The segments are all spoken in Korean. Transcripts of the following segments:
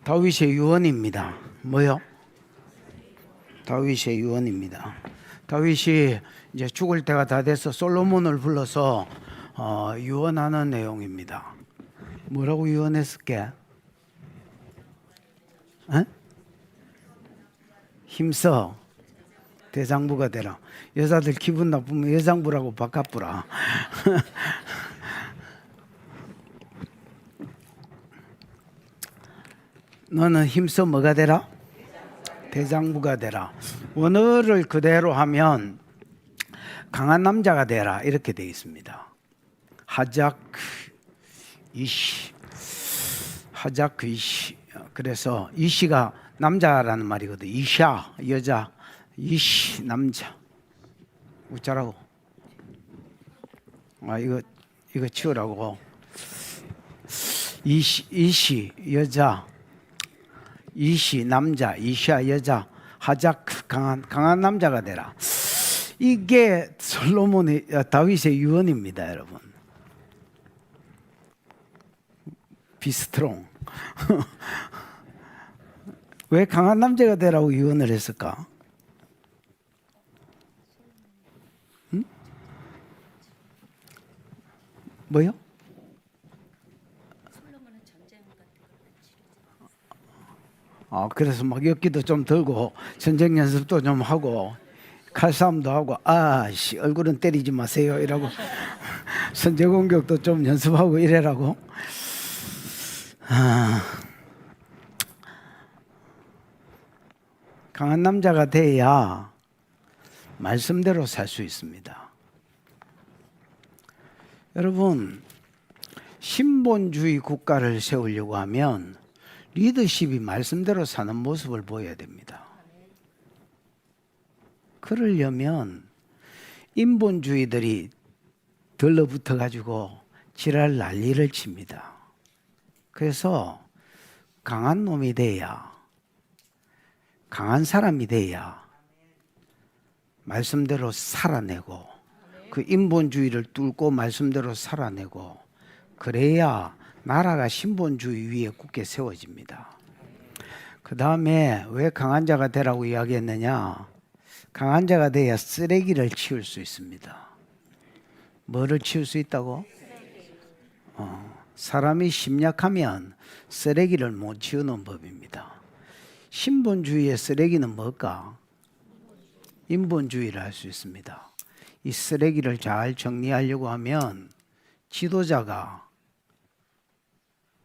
다윗의 유언입니다. 뭐요? 다윗의 유언입니다. 다윗이 이제 죽을 때가 다 돼서 솔로몬을 불러서 유언하는 내용입니다. 뭐라고 유언했을게? 힘써 대장부가 되라. 여자들 기분 나쁘면 여장부라고 바꿔보라. 너는 힘써 뭐가 되라? 대장부가 되라. 원어를 그대로 하면 강한 남자가 되라 이렇게 되어 있습니다. 하작 이시, 하작 이시. 그래서 이시가 남자라는 말이거든. 이샤 여자, 이시 남자. 웃자라고. 이거 치우라고. 이시 여자. 이시 남자, 이샤 여자, 하작 강한 남자가 되라. 이게 솔로몬의 다윗의 유언입니다, 여러분. 비스트롱. 왜 강한 남자가 되라고 유언을 했을까? 응? 뭐요? 그래서 막 엽기도 좀 들고 전쟁 연습도 좀 하고 칼싸움도 하고 얼굴은 때리지 마세요 이라고 선제 공격도 좀 연습하고 이래라고. 강한 남자가 돼야 말씀대로 살 수 있습니다. 여러분, 신본주의 국가를 세우려고 하면 리더십이 말씀대로 사는 모습을 보여야 됩니다. 그러려면 인본주의들이 들러붙어 가지고 지랄 난리를 칩니다. 그래서 강한 놈이 돼야, 강한 사람이 돼야 말씀대로 살아내고 그 인본주의를 뚫고 말씀대로 살아내고 그래야 나라가 신본주의 위에 굳게 세워집니다. 그 다음에 왜 강한 자가 되라고 이야기했느냐? 강한 자가 돼야 쓰레기를 치울 수 있습니다. 뭐를 치울 수 있다고? 사람이 심약하면 쓰레기를 못 치우는 법입니다. 신본주의의 쓰레기는 뭘까? 인본주의를 할 수 있습니다. 이 쓰레기를 잘 정리하려고 하면 지도자가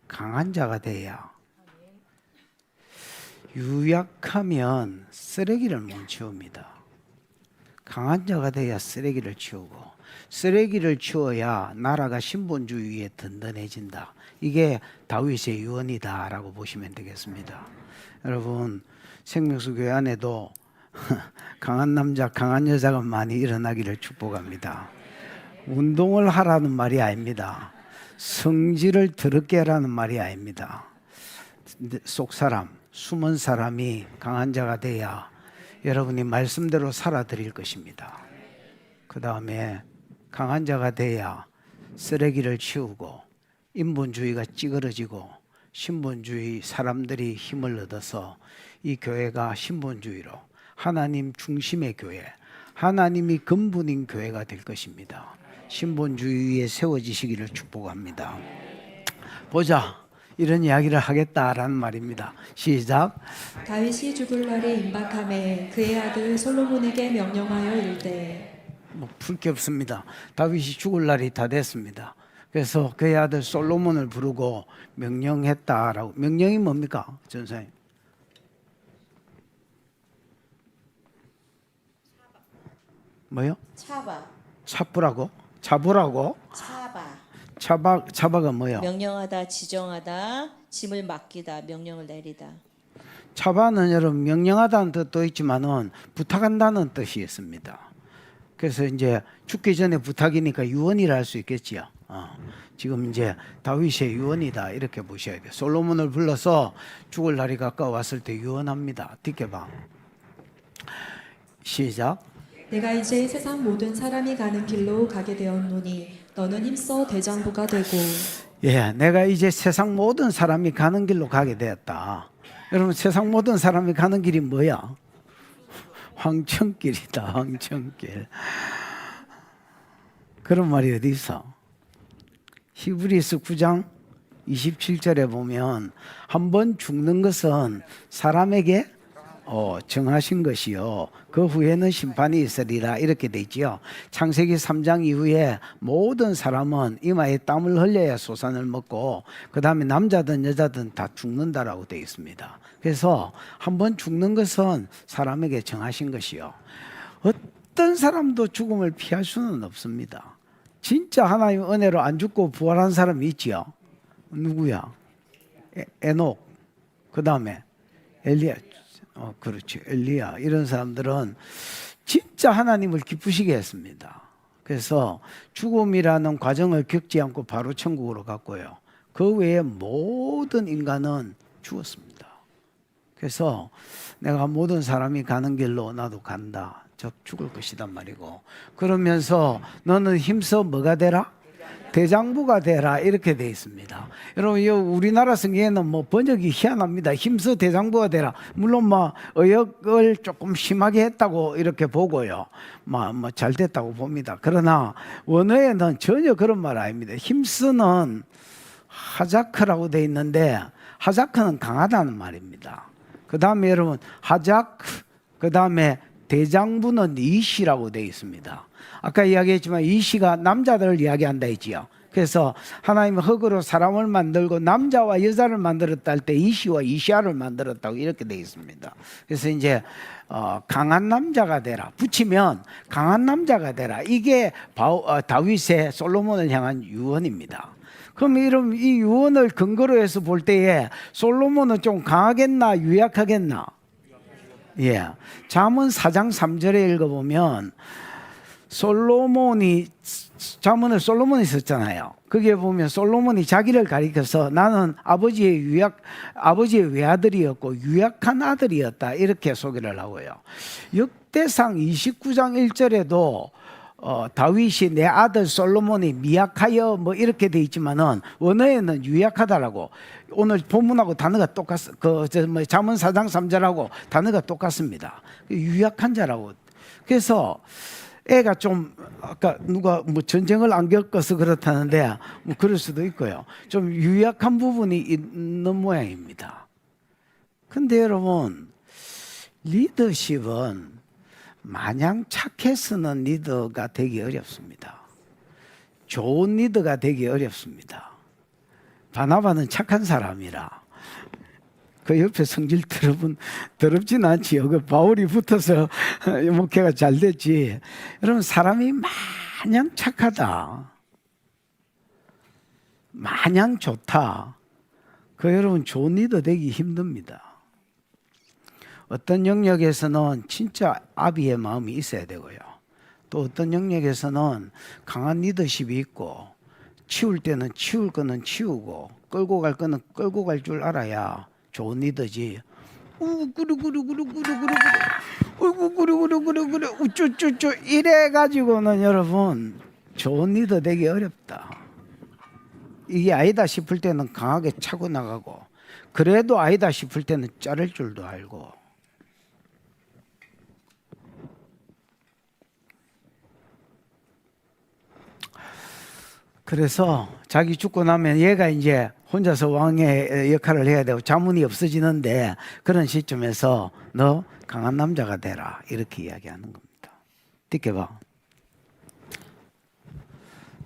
강한 자가 돼야, 유약하면 쓰레기를 못 치웁니다. 강한 자가 돼야 쓰레기를 치우고, 쓰레기를 치워야 나라가 신본주의에 든든해진다. 이게 다윗의 유언이다라고 보시면 되겠습니다. 여러분, 생명수 교회 안에도 강한 남자, 강한 여자가 많이 일어나기를 축복합니다. 운동을 하라는 말이 아닙니다. 성질을 더럽게 하라는 말이 아닙니다. 속 사람, 숨은 사람이 강한 자가 돼야 여러분이 말씀대로 살아드릴 것입니다. 그 다음에 강한 자가 돼야 쓰레기를 치우고 인본주의가 찌그러지고 신본주의 사람들이 힘을 얻어서 이 교회가 신본주의로 하나님 중심의 교회, 하나님이 근본인 교회가 될 것입니다. 신본주의 위에 세워지시기를 축복합니다. 보자, 이런 이야기를 하겠다라는 말입니다. 시작. 다윗이 죽을 날에 임박함에 그의 아들 솔로몬에게 명령하여 이르되. 풀 게 없습니다. 다윗이 죽을 날이 다 됐습니다. 그래서 그의 아들 솔로몬을 부르고 명령했다라고. 명령이 뭡니까, 전사님? 뭐요? 차부라고? 차부라고? 차바가 뭐야? 명령하다, 지정하다, 짐을 맡기다, 명령을 내리다. 차바는 여러분 명령하다는 뜻도 있지만은 부탁한다는 뜻이 있습니다. 그래서 이제 죽기 전에 부탁이니까 유언이라 할 수 있겠지요. 지금 이제 다윗의 유언이다 이렇게 보셔야 돼요. 솔로몬을 불러서 죽을 날이 가까웠을 때 유언합니다. 듣게 봐. 시작. 내가 이제 세상 모든 사람이 가는 길로 가게 되었노니 너는 힘써 대장부가 되고. 예, 내가 이제 세상 모든 사람이 가는 길로 가게 되었다. 여러분, 세상 모든 사람이 가는 길이 뭐야? 황천길이다, 황천길. 그런 말이 어디 있어? 히브리서 9장 27절에 보면 한 번 죽는 것은 사람에게 정하신 것이요 그 후에는 심판이 있으리라 이렇게 돼 있지요. 창세기 3장 이후에 모든 사람은 이마에 땀을 흘려야 소산을 먹고 그 다음에 남자든 여자든 다 죽는다라고 되어 있습니다. 그래서 한 번 죽는 것은 사람에게 정하신 것이요 어떤 사람도 죽음을 피할 수는 없습니다. 진짜 하나님 은혜로 안 죽고 부활한 사람이 있지요. 누구야? 에녹, 그 다음에 엘리야, 그렇지, 엘리야. 이런 사람들은 진짜 하나님을 기쁘시게 했습니다. 그래서 죽음이라는 과정을 겪지 않고 바로 천국으로 갔고요. 그 외에 모든 인간은 죽었습니다. 그래서 내가 모든 사람이 가는 길로 나도 간다. 저 죽을 것이단 말이고, 그러면서 너는 힘써 뭐가 되라? 대장부가 되라 이렇게 돼 있습니다. 여러분, 이 우리나라 성경에는 뭐 번역이 희한합니다. 힘써 대장부가 되라. 물론 뭐 의역을 조금 심하게 했다고 이렇게 보고요. 뭐 잘 됐다고 봅니다. 그러나 원어에는 전혀 그런 말 아닙니다. 힘쓰는 하자크라고 돼 있는데 하자크는 강하다는 말입니다. 그 다음에 여러분 하자크, 그 다음에 대장부는 이시라고 되어 있습니다. 아까 이야기했지만 이시가 남자들을 이야기한다 했지요. 그래서 하나님은 흙으로 사람을 만들고 남자와 여자를 만들었다 할 때 이시와 이시아를 만들었다고 이렇게 되어 있습니다. 그래서 이제 강한 남자가 되라, 붙이면 강한 남자가 되라. 이게 다윗의 솔로몬을 향한 유언입니다. 그럼 이런 이 유언을 근거로 해서 볼 때에 솔로몬은 좀 강하겠나 유약하겠나? 예, 잠언 4장 3절에 읽어보면 솔로몬이 잠언을 솔로몬이 썼잖아요. 거기에 보면 솔로몬이 자기를 가리켜서 나는 아버지의 외아들이었고 유약한 아들이었다 이렇게 소개를 하고요. 역대상 29장 1절에도 다윗이 내 아들 솔로몬이 미약하여 뭐 이렇게 돼 있지만은 원어에는 유약하다라고. 오늘 본문하고 단어가 잠언 4장 3절하고 단어가 똑같습니다. 유약한 자라고. 그래서 애가 좀 아까 누가 뭐 전쟁을 안 겪어서 그렇다는데 뭐 그럴 수도 있고요. 좀 유약한 부분이 있는 모양입니다. 근데 여러분, 리더십은 마냥 착해서는 리더가 되기 어렵습니다. 좋은 리더가 되기 어렵습니다. 바나바는 착한 사람이라 그 옆에 성질 더럽진 않지요. 그 바울이 붙어서 목회가 잘 됐지. 여러분, 사람이 마냥 착하다, 마냥 좋다, 그 여러분 좋은 리더 되기 힘듭니다. 어떤 영역에서는 진짜 아비의 마음이 있어야 되고요. 또 어떤 영역에서는 강한 리더십이 있고 치울 때는 치울 거는 치우고 끌고 갈 거는 끌고 갈 줄 알아야 좋은 리더지. 구르구르구르구르구르구르 우쭈쭈쭈 이래 가지고는 여러분 좋은 리더 되기 어렵다. 이게 아니다 싶을 때는 강하게 차고 나가고, 그래도 아니다 싶을 때는 자를 줄도 알고. 그래서 자기 죽고 나면 얘가 이제 혼자서 왕의 역할을 해야 되고 자문이 없어지는데, 그런 시점에서 너 강한 남자가 되라 이렇게 이야기하는 겁니다. 듣게 봐.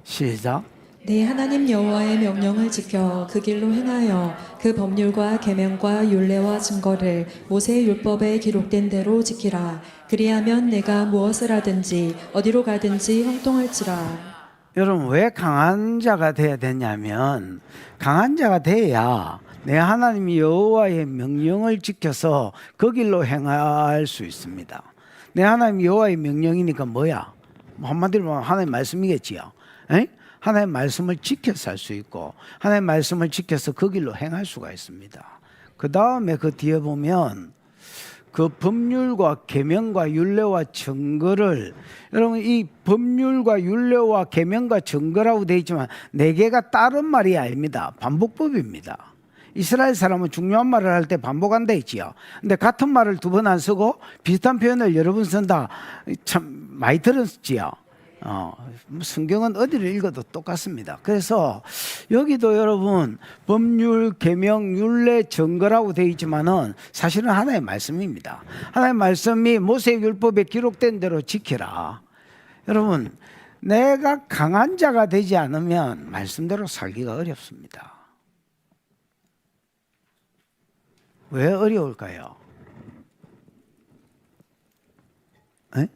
시작. 내 하나님 여호와의 명령을 지켜 그 길로 행하여 그 법률과 계명과 율례와 증거를 모세의 율법에 기록된 대로 지키라. 그리하면 내가 무엇을 하든지 어디로 가든지 형통할지라. 여러분, 왜 강한 자가 돼야 되냐면, 강한 자가 돼야 내 하나님 여호와의 명령을 지켜서 그 길로 행할 수 있습니다. 내 하나님 여호와의 명령이니까 뭐야? 한마디로 말하면 하나님 말씀이겠지요. 에? 하나님 말씀을 지켜서 할 수 있고, 하나님 말씀을 지켜서 그 길로 행할 수가 있습니다. 그 다음에 그 뒤에 보면 그 법률과 계명과 율례와 증거를, 여러분 이 법률과 율례와 계명과 증거라고 되어 있지만 네 개가 다른 말이 아닙니다. 반복법입니다. 이스라엘 사람은 중요한 말을 할 때 반복한다 했지요. 근데 같은 말을 두 번 안 쓰고 비슷한 표현을 여러 번 쓴다. 참 많이 들었지요. 성경은 어디를 읽어도 똑같습니다. 그래서 여기도 여러분 법률, 계명, 율례, 증거라고 되어 있지만은 사실은 하나의 말씀입니다. 하나의 말씀이 모세율법에 기록된 대로 지키라. 여러분, 내가 강한 자가 되지 않으면 말씀대로 살기가 어렵습니다. 왜 어려울까요? 에?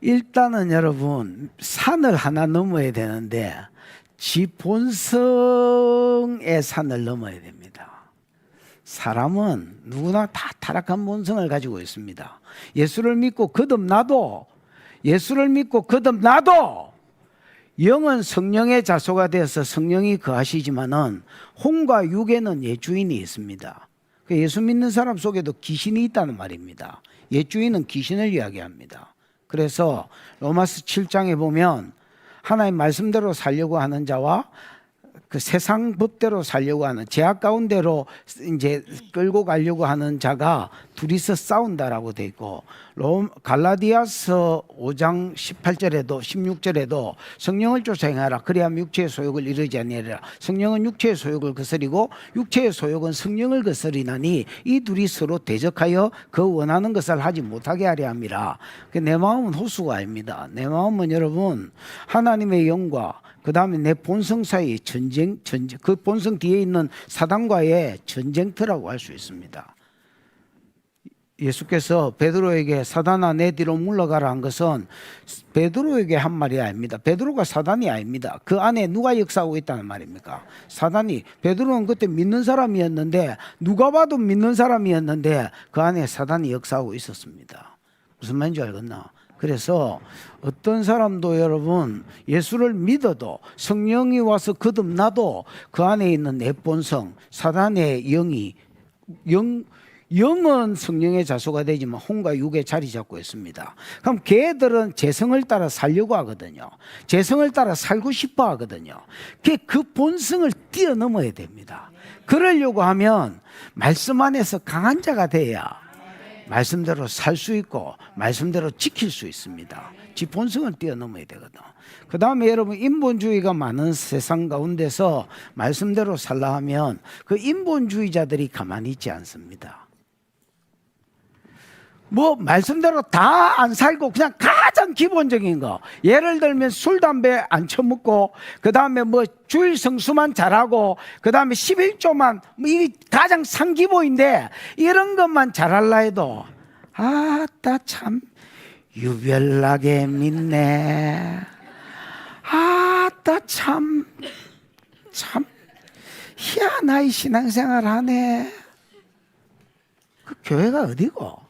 일단은 여러분 산을 하나 넘어야 되는데 지 본성의 산을 넘어야 됩니다. 사람은 누구나 다 타락한 본성을 가지고 있습니다. 예수를 믿고 거듭나도, 예수를 믿고 거듭나도 영은 성령의 자소가 되어서 성령이 거하시지만은 혼과 육에는 옛주인이 있습니다. 예수 믿는 사람 속에도 귀신이 있다는 말입니다. 옛주인은 귀신을 이야기합니다. 그래서 로마서 7장에 보면 하나님 말씀대로 살려고 하는 자와 그 세상 법대로 살려고 하는, 제약 가운데로 이제 끌고 가려고 하는 자가 둘이서 싸운다라고 돼 있고, 갈라디아서 5장 18절에도 16절에도 성령을 쫓아 행하라 그리하면 육체의 소욕을 이루지 아니하리라. 성령은 육체의 소욕을 거스리고 육체의 소욕은 성령을 거스리나니 이 둘이 서로 대적하여 그 원하는 것을 하지 못하게 하려 함이라. 내 마음은 호수가 아닙니다. 내 마음은 여러분 하나님의 영과 그 다음에 내 본성 사이의 전쟁, 그 본성 뒤에 있는 사단과의 전쟁터라고 할 수 있습니다. 예수께서 베드로에게 사단아 내 뒤로 물러가라 한 것은 베드로에게 한 말이 아닙니다. 베드로가 사단이 아닙니다. 그 안에 누가 역사하고 있다는 말입니까? 사단이. 베드로는 그때 믿는 사람이었는데, 누가 봐도 믿는 사람이었는데 그 안에 사단이 역사하고 있었습니다. 무슨 말인지 알겠나? 그래서 어떤 사람도 여러분 예수를 믿어도 성령이 와서 거듭나도 그 안에 있는 내 본성, 사단의 영은 성령의 자소가 되지만 혼과 육에 자리 잡고 있습니다. 그럼 걔들은 재성을 따라 살려고 하거든요. 재성을 따라 살고 싶어 하거든요. 그 본성을 뛰어넘어야 됩니다. 그러려고 하면 말씀 안에서 강한 자가 돼야 말씀대로 살 수 있고 말씀대로 지킬 수 있습니다. 지 본성을 뛰어넘어야 되거든. 그 다음에 여러분 인본주의가 많은 세상 가운데서 말씀대로 살라 하면 그 인본주의자들이 가만히 있지 않습니다. 뭐 말씀대로 다 안 살고 그냥 가장 기본적인 거, 예를 들면 술 담배 안 처먹고 그 다음에 뭐 주일 성수만 잘하고 그 다음에 11조만, 뭐 이게 가장 상기보인데 이런 것만 잘할라 해도 아따 참 유별나게 믿네, 아따 참 희한하게 신앙생활 하네. 그 교회가 어디고?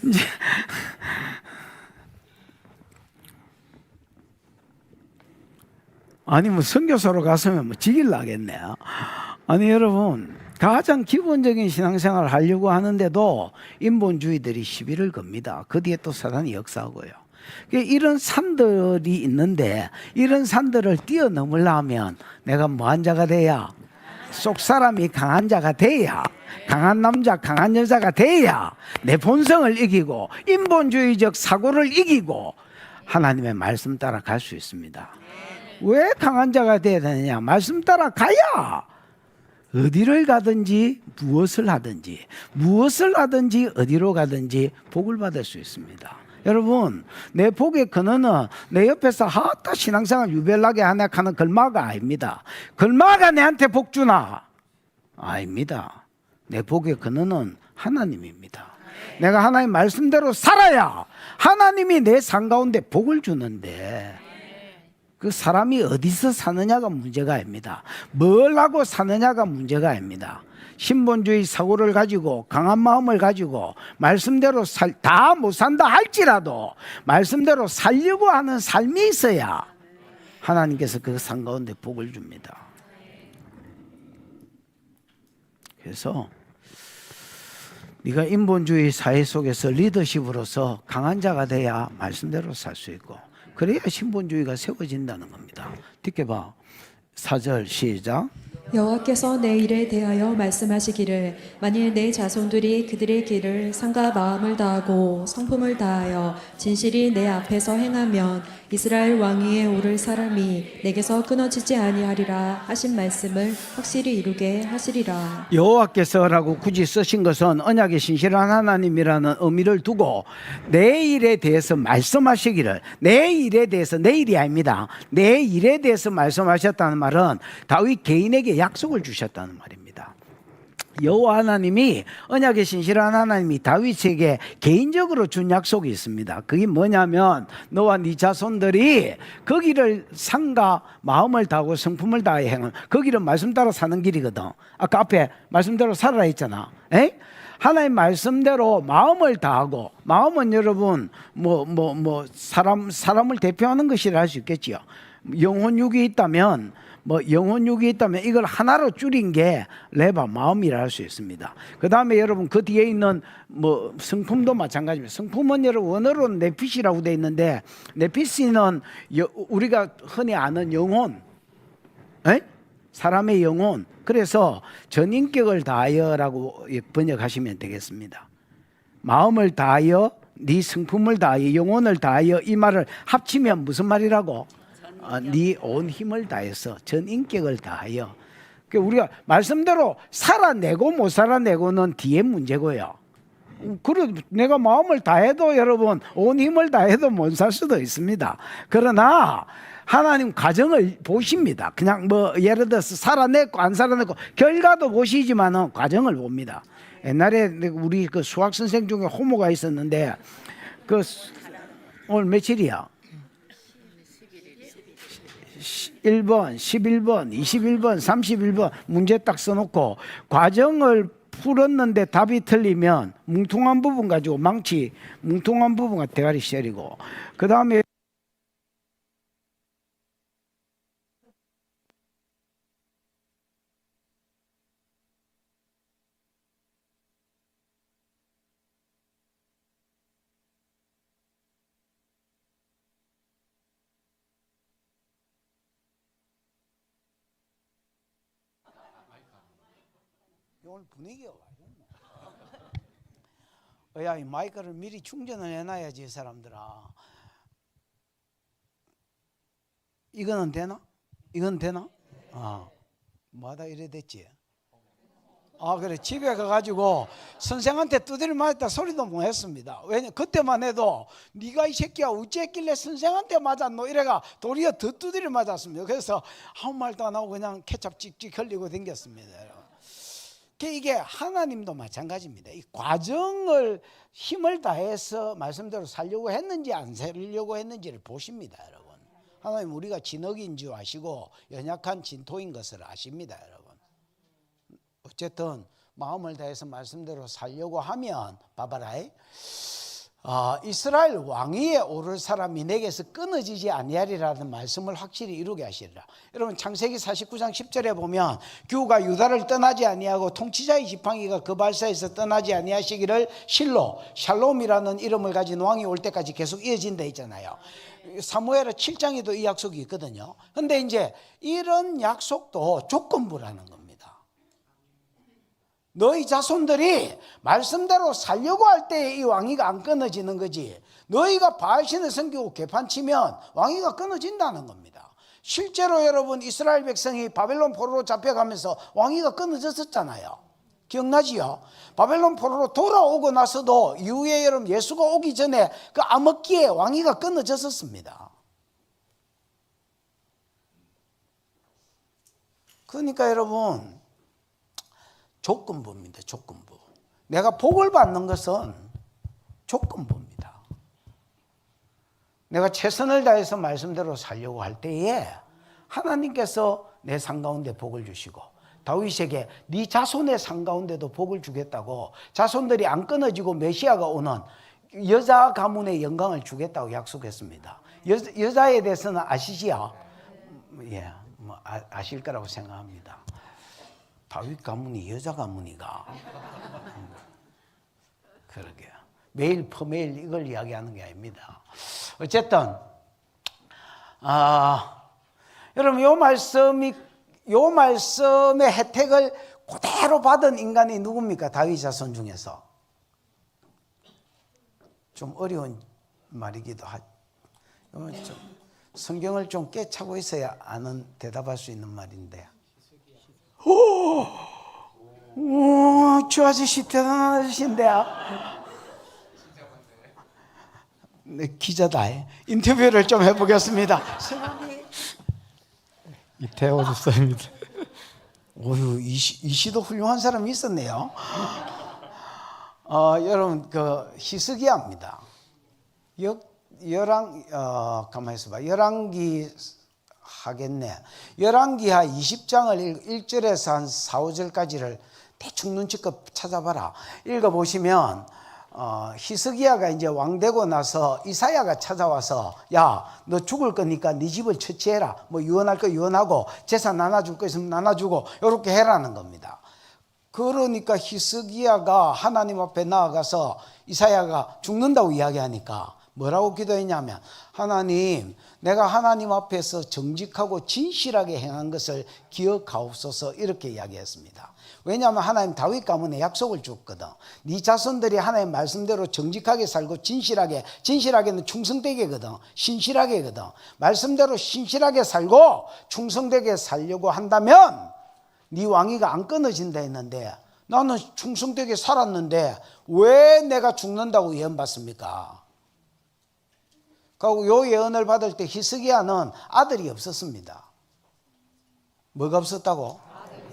이제 아니 뭐 선교사로 갔으면 뭐 지길 나겠네요. 아니 여러분 가장 기본적인 신앙생활을 하려고 하는데도 인본주의들이 시비를 겁니다. 그 뒤에 또 사단이 역사하고요. 이런 산들이 있는데 이런 산들을 뛰어넘으려면 내가 뭐한 자가 돼야, 속 사람이 강한 자가 돼야, 강한 남자 강한 여자가 돼야 내 본성을 이기고 인본주의적 사고를 이기고 하나님의 말씀 따라 갈 수 있습니다. 왜 강한 자가 돼야 되느냐? 말씀 따라 가야 어디를 가든지 무엇을 하든지 어디로 가든지 복을 받을 수 있습니다. 여러분 내 복의 근원은 내 옆에서 하다 신앙생활 유별나게 하네 하는 걸마가 아닙니다. 걸마가 내한테 복 주나? 아닙니다. 내 복의 근원은 하나님입니다. 내가 하나님 말씀대로 살아야 하나님이 내 삶 가운데 복을 주는데 그 사람이 어디서 사느냐가 문제가 아닙니다. 뭘 하고 사느냐가 문제가 아닙니다. 신본주의 사고를 가지고 강한 마음을 가지고 말씀대로 다 못 산다 할지라도 말씀대로 살려고 하는 삶이 있어야 하나님께서 그 삶 가운데 복을 줍니다. 그래서 네가 인본주의 사회 속에서 리더십으로서 강한 자가 돼야 말씀대로 살 수 있고, 그래야 신본주의가 세워진다는 겁니다. 듣게 봐. 4절 시작. 여호와께서 내 일에 대하여 말씀하시기를 만일 내 자손들이 그들의 길을 상과 마음을 다하고 성품을 다하여 진실이 내 앞에서 행하면 이스라엘 왕위에 오를 사람이 내게서 끊어지지 아니하리라 하신 말씀을 확실히 이루게 하시리라. 여호와께서라고 굳이 쓰신 것은 언약의 신실한 하나님이라는 의미를 두고 내 일에 대해서 말씀하시기를, 내 일에 대해서, 내 일이 아닙니다. 내 일에 대해서 말씀하셨다는 말은 다윗 개인에게 약속을 주셨다는 말입니다. 여호와 하나님이, 언약의 신실한 하나님이 다윗에게 개인적으로 준 약속이 있습니다. 그게 뭐냐면 너와 네 자손들이 거기를 상과 마음을 다하고 성품을 다해 행한, 거기를 말씀 따라 사는 길이거든. 아까 앞에 말씀대로 살아라 했잖아. 하나님 말씀대로 마음을 다하고, 마음은 여러분 사람을 대표하는 것이라 할 수 있겠지요. 영혼육이 있다면 이걸 하나로 줄인 게 레바, 마음이라 할 수 있습니다. 그 다음에 여러분 그 뒤에 있는 성품도 마찬가지입니다. 성품은 여러분 원어로는 네피시라고 되어 있는데, 네피시는 우리가 흔히 아는 영혼, 사람의 영혼. 그래서 전인격을 다하여라고 번역하시면 되겠습니다. 마음을 다하여, 네 성품을 다하여, 영혼을 다하여, 이 말을 합치면 무슨 말이라고? 네 온 힘을 다해서, 전 인격을 다하여. 우리가 말씀대로 살아내고 못 살아내고는 뒤에 문제고요. 그래, 내가 마음을 다해도 여러분 온 힘을 다해도 못 살 수도 있습니다. 그러나 하나님 과정을 보십니다. 그냥 예를 들어서 살아냈고 안 살아냈고 결과도 보시지만은 과정을 봅니다. 옛날에 우리 그 수학 선생 중에 호모가 있었는데, 오늘 며칠이야? 1번, 11번, 21번, 31번 문제 딱 써놓고 과정을 풀었는데 답이 틀리면 뭉퉁한 부분 가지고 뭉퉁한 부분과 대가리 셔리고, 그 다음에 오늘 분위기가 이 마이크를 미리 충전을 해놔야지 이 사람들아. 이거는 되나? 이건 되나? 마다 이래 됐지. 그래, 집에 가가지고 선생한테 두드려 맞았다 소리도 못 했습니다. 왜냐, 그때만 해도 네가 이 새끼야 어찌했길래 선생한테 맞았노 이래가 도리어 더 두드려 맞았습니다. 그래서 아무 말도 안 하고 그냥 케찹 찍찍 흘리고 댕겼습니다. 이게 하나님도 마찬가지입니다. 이 과정을 힘을 다해서 말씀대로 살려고 했는지 안 살려고 했는지를 보십니다, 여러분. 하나님 우리가 진흙인 줄 아시고 연약한 진토인 것을 아십니다, 여러분. 어쨌든 마음을 다해서 말씀대로 살려고 하면 봐봐라. 이스라엘 왕위에 오를 사람이 내게서 끊어지지 아니하리라는 말씀을 확실히 이루게 하시리라. 여러분 창세기 49장 10절에 보면 규가 유다를 떠나지 아니하고 통치자의 지팡이가 그 발사에서 떠나지 아니하시기를 실로, 샬롬이라는 이름을 가진 왕이 올 때까지 계속 이어진다 있잖아요. 사무엘하 7장에도 이 약속이 있거든요. 근데 이제 이런 약속도 조건부라는 겁니다. 너희 자손들이 말씀대로 살려고 할 때 이 왕위가 안 끊어지는 거지, 너희가 바알신을 섬기고 개판치면 왕위가 끊어진다는 겁니다. 실제로 여러분 이스라엘 백성이 바벨론 포로로 잡혀가면서 왕위가 끊어졌었잖아요. 기억나지요? 바벨론 포로로 돌아오고 나서도 이후에 여러분 예수가 오기 전에 그 암흑기에 왕위가 끊어졌었습니다. 그러니까 여러분 조건부입니다. 조건부. 내가 복을 받는 것은 조건부입니다. 내가 최선을 다해서 말씀대로 살려고 할 때에 하나님께서 내 상 가운데 복을 주시고, 다윗에게 네 자손의 상 가운데도 복을 주겠다고, 자손들이 안 끊어지고 메시아가 오는 여자 가문의 영광을 주겠다고 약속했습니다. 여자에 대해서는 아시지요? 예, 아실 거라고 생각합니다. 다윗 가문이 여자 가문이가 그러게요. 매일 퍼매일 이걸 이야기하는 게 아닙니다. 어쨌든 여러분 요 말씀의 혜택을 그대로 받은 인간이 누굽니까? 다윗 자손 중에서. 좀 어려운 말이기도 하죠. 성경을 좀 깨차고 있어야 대답할 수 있는 말인데. 주 아저씨 대단한 아저씨인데요. 네, 기자다. 인터뷰를 좀 해보겠습니다. 성함이 이태호 집사입니다. 오유, 이 시도 훌륭한 사람이 있었네요. 여러분, 히스기야입니다. 가만히 있어봐. 열왕기 하겠네. 열왕기하 20장을 1절에서 한 4, 5절까지를 대충 눈치껏 찾아봐라. 읽어보시면, 히스기야가 이제 왕되고 나서 이사야가 찾아와서, 야, 너 죽을 거니까 네 집을 처치해라. 뭐 유언할 거 유언하고, 재산 나눠줄 거 있으면 나눠주고, 요렇게 해라는 겁니다. 그러니까 히스기야가 하나님 앞에 나아가서 이사야가 죽는다고 이야기하니까 뭐라고 기도했냐면, 하나님, 내가 하나님 앞에서 정직하고 진실하게 행한 것을 기억하옵소서, 이렇게 이야기했습니다. 왜냐하면 하나님 다윗 가문에 약속을 줬거든. 네 자손들이 하나님 말씀대로 정직하게 살고 진실하게는 충성되게거든. 신실하게거든. 말씀대로 신실하게 살고 충성되게 살려고 한다면 네 왕위가 안 끊어진다 했는데, 나는 충성되게 살았는데 왜 내가 죽는다고 예언받습니까? 그리고 요 예언을 받을 때 히스기야는 아들이 없었습니다. 뭐가 없었다고?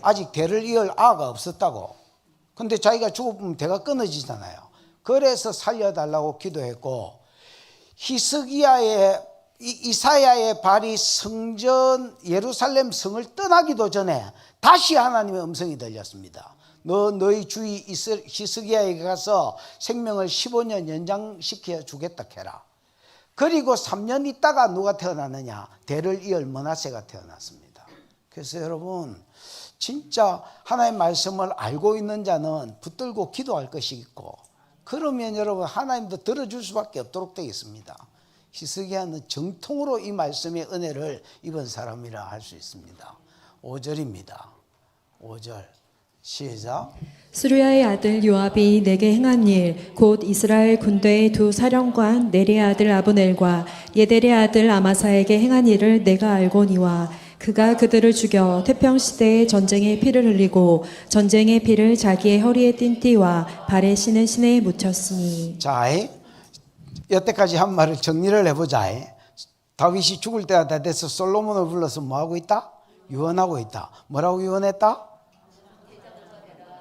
아직 대를 이을 아가 없었다고. 근데 자기가 죽으면 대가 끊어지잖아요. 그래서 살려달라고 기도했고, 이사야의 발이 성전 예루살렘 성을 떠나기도 전에 다시 하나님의 음성이 들렸습니다. 너희 주위 히스기야에게 가서 생명을 15년 연장시켜 주겠다 해라. 그리고 3년 있다가 누가 태어났느냐? 대를 이을 므낫세가 태어났습니다. 그래서 여러분, 진짜 하나님의 말씀을 알고 있는 자는 붙들고 기도할 것이 있고, 그러면 여러분 하나님도 들어줄 수밖에 없도록 되어 있습니다. 히스기야는 정통으로 이 말씀의 은혜를 입은 사람이라 할 수 있습니다. 5절입니다. 5절 시작. 수르야의 아들 요압이 내게 행한 일, 곧 이스라엘 군대의 두 사령관 네리의 아들 아브넬과 예델의 아들 아마사에게 행한 일을 내가 알거니와, 그가 그들을 죽여 태평시대에 전쟁의 피를 흘리고 전쟁의 피를 자기의 허리에 띤 띠와 발에 신은 신에 묻혔으니. 자, 여태까지 한 말을 정리를 해보자. 다윗이 죽을 때가 다 돼서 솔로몬을 불러서 뭐하고 있다? 유언하고 있다. 뭐라고 유언했다?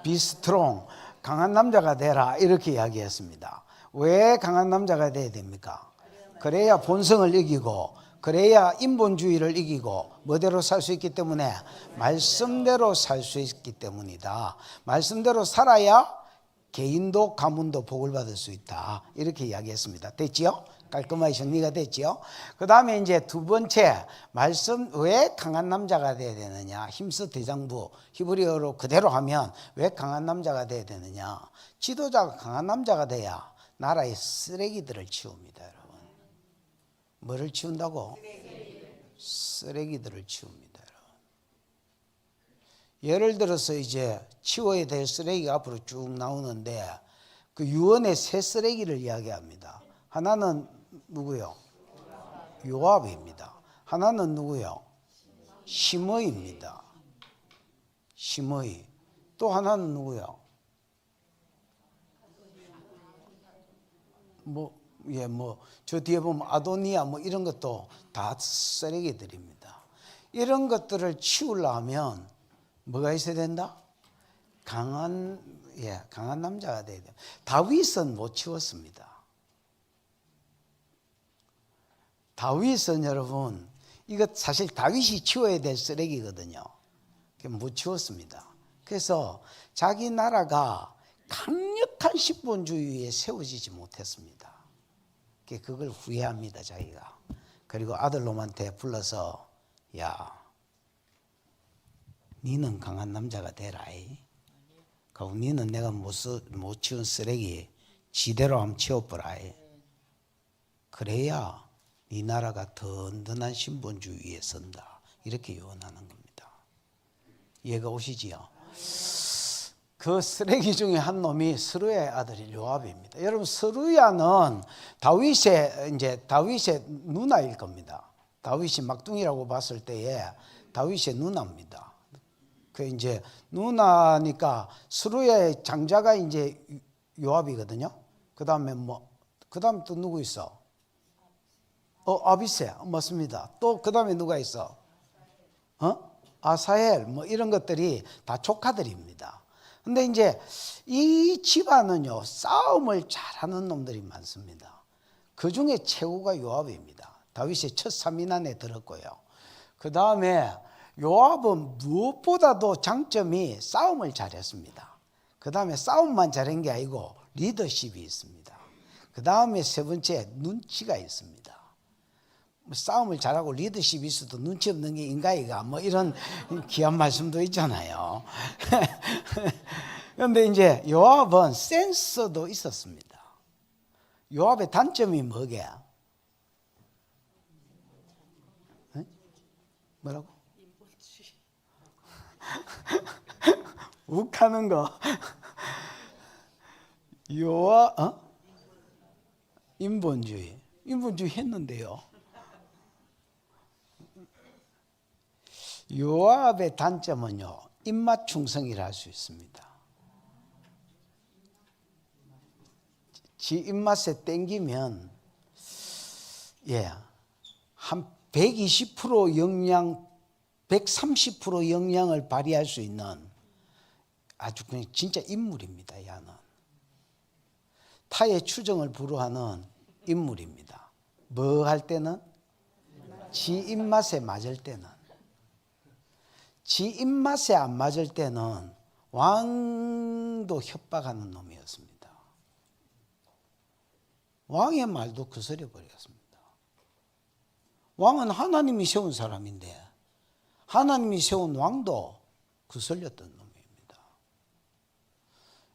Be strong, 강한 남자가 되라, 이렇게 이야기했습니다. 왜 강한 남자가 돼야 됩니까? 그래야 본성을 이기고, 그래야 인본주의를 이기고 뭐대로 살 수 있기 때문에, 말씀대로 살 수 있기 때문이다. 말씀대로 살아야 개인도 가문도 복을 받을 수 있다, 이렇게 이야기했습니다. 됐지요? 깔끔하게 정리가 됐지요? 그 다음에 이제 두 번째 말씀, 왜 강한 남자가 돼야 되느냐? 힘쓰 대장부, 히브리어로 그대로 하면 왜 강한 남자가 돼야 되느냐? 지도자가 강한 남자가 돼야 나라의 쓰레기들을 치웁니다. 여러분, 뭐를 치운다고? 쓰레기들을 치웁니다. 여러분. 예를 들어서 이제 치워야 될 쓰레기가 앞으로 쭉 나오는데, 그 유언의 세 쓰레기를 이야기합니다. 하나는 누구요? 요압입니다. 하나는 누구요? 시므이입니다. 시므이. 또 하나는 누구요? 저 뒤에 보면 아도니아 이런 것도 다 쓰레기들입니다. 이런 것들을 치우려면 뭐가 있어야 된다? 강한 남자가 돼야 돼요. 다윗은 못 치웠습니다. 다윗은 여러분, 이거 사실 다윗이 치워야 될 쓰레기거든요. 못 치웠습니다. 그래서 자기 나라가 강력한 신본주의에 세워지지 못했습니다. 그걸 후회합니다, 자기가. 그리고 아들놈한테 불러서, 야, 니는 강한 남자가 되라. 그리고 니는 내가 못 치운 쓰레기 지대로 한번 채워보라. 그래야 이 나라가 든든한 신본주의 위에 선다. 이렇게 요원하는 겁니다. 이해가 오시지요? 그 쓰레기 중에 한 놈이 스루야의 아들이 요압입니다. 여러분, 스루야는 다윗의 누나일 겁니다. 다윗이 막둥이라고 봤을 때에 다윗의 누나입니다. 그 이제 누나니까 스루야의 장자가 이제 요압이거든요. 그다음에 그다음 또 누구 있어? 아비세 맞습니다. 또 그다음에 누가 있어? 아사헬 이런 것들이 다 조카들입니다. 근데 이제 이 집안은요, 싸움을 잘하는 놈들이 많습니다. 그 중에 최고가 요압입니다. 다윗의 첫 3인 안에 들었고요. 그 다음에 요압은 무엇보다도 장점이 싸움을 잘했습니다. 그 다음에 싸움만 잘한 게 아니고 리더십이 있습니다. 그 다음에 세 번째, 눈치가 있습니다. 싸움을 잘하고 리더십이 있어도 눈치 없는 게 인가이가 이런 귀한 말씀도 있잖아요. 그런데 이제 요압은 센스도 있었습니다. 요압의 단점이 뭐게? 뭐라고? 욱하는 거. 인본주의 했는데요. 요압의 단점은요, 입맛 충성이라 할 수 있습니다. 지 입맛에 땡기면 한 120% 역량, 130% 역량을 발휘할 수 있는 아주 그냥 진짜 인물입니다. 야는 타의 추정을 불허하는 인물입니다. 뭐 할 때는? 지 입맛에 맞을 때는. 지 입맛에 안 맞을 때는 왕도 협박하는 놈이었습니다. 왕의 말도 거스려 버렸습니다. 왕은 하나님이 세운 사람인데 하나님이 세운 왕도 거슬렸던 놈입니다.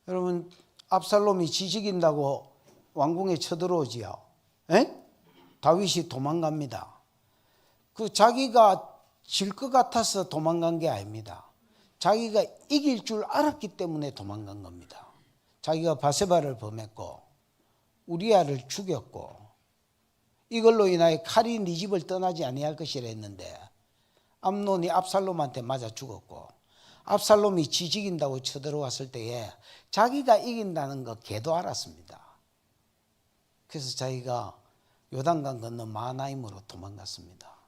여러분, 압살롬이 지 죽인다고 왕궁에 쳐들어오지요. 다윗이 도망갑니다. 그 자기가 질 것 같아서 도망간 게 아닙니다. 자기가 이길 줄 알았기 때문에 도망간 겁니다. 자기가 바세바를 범했고 우리아를 죽였고 이걸로 인하여 칼이 네 집을 떠나지 아니할 것이라 했는데 암논이 압살롬한테 맞아 죽었고 압살롬이 지 죽인다고 쳐들어왔을 때에 자기가 이긴다는 거 걔도 알았습니다. 그래서 자기가 요단강 건너 마하나임으로 도망갔습니다.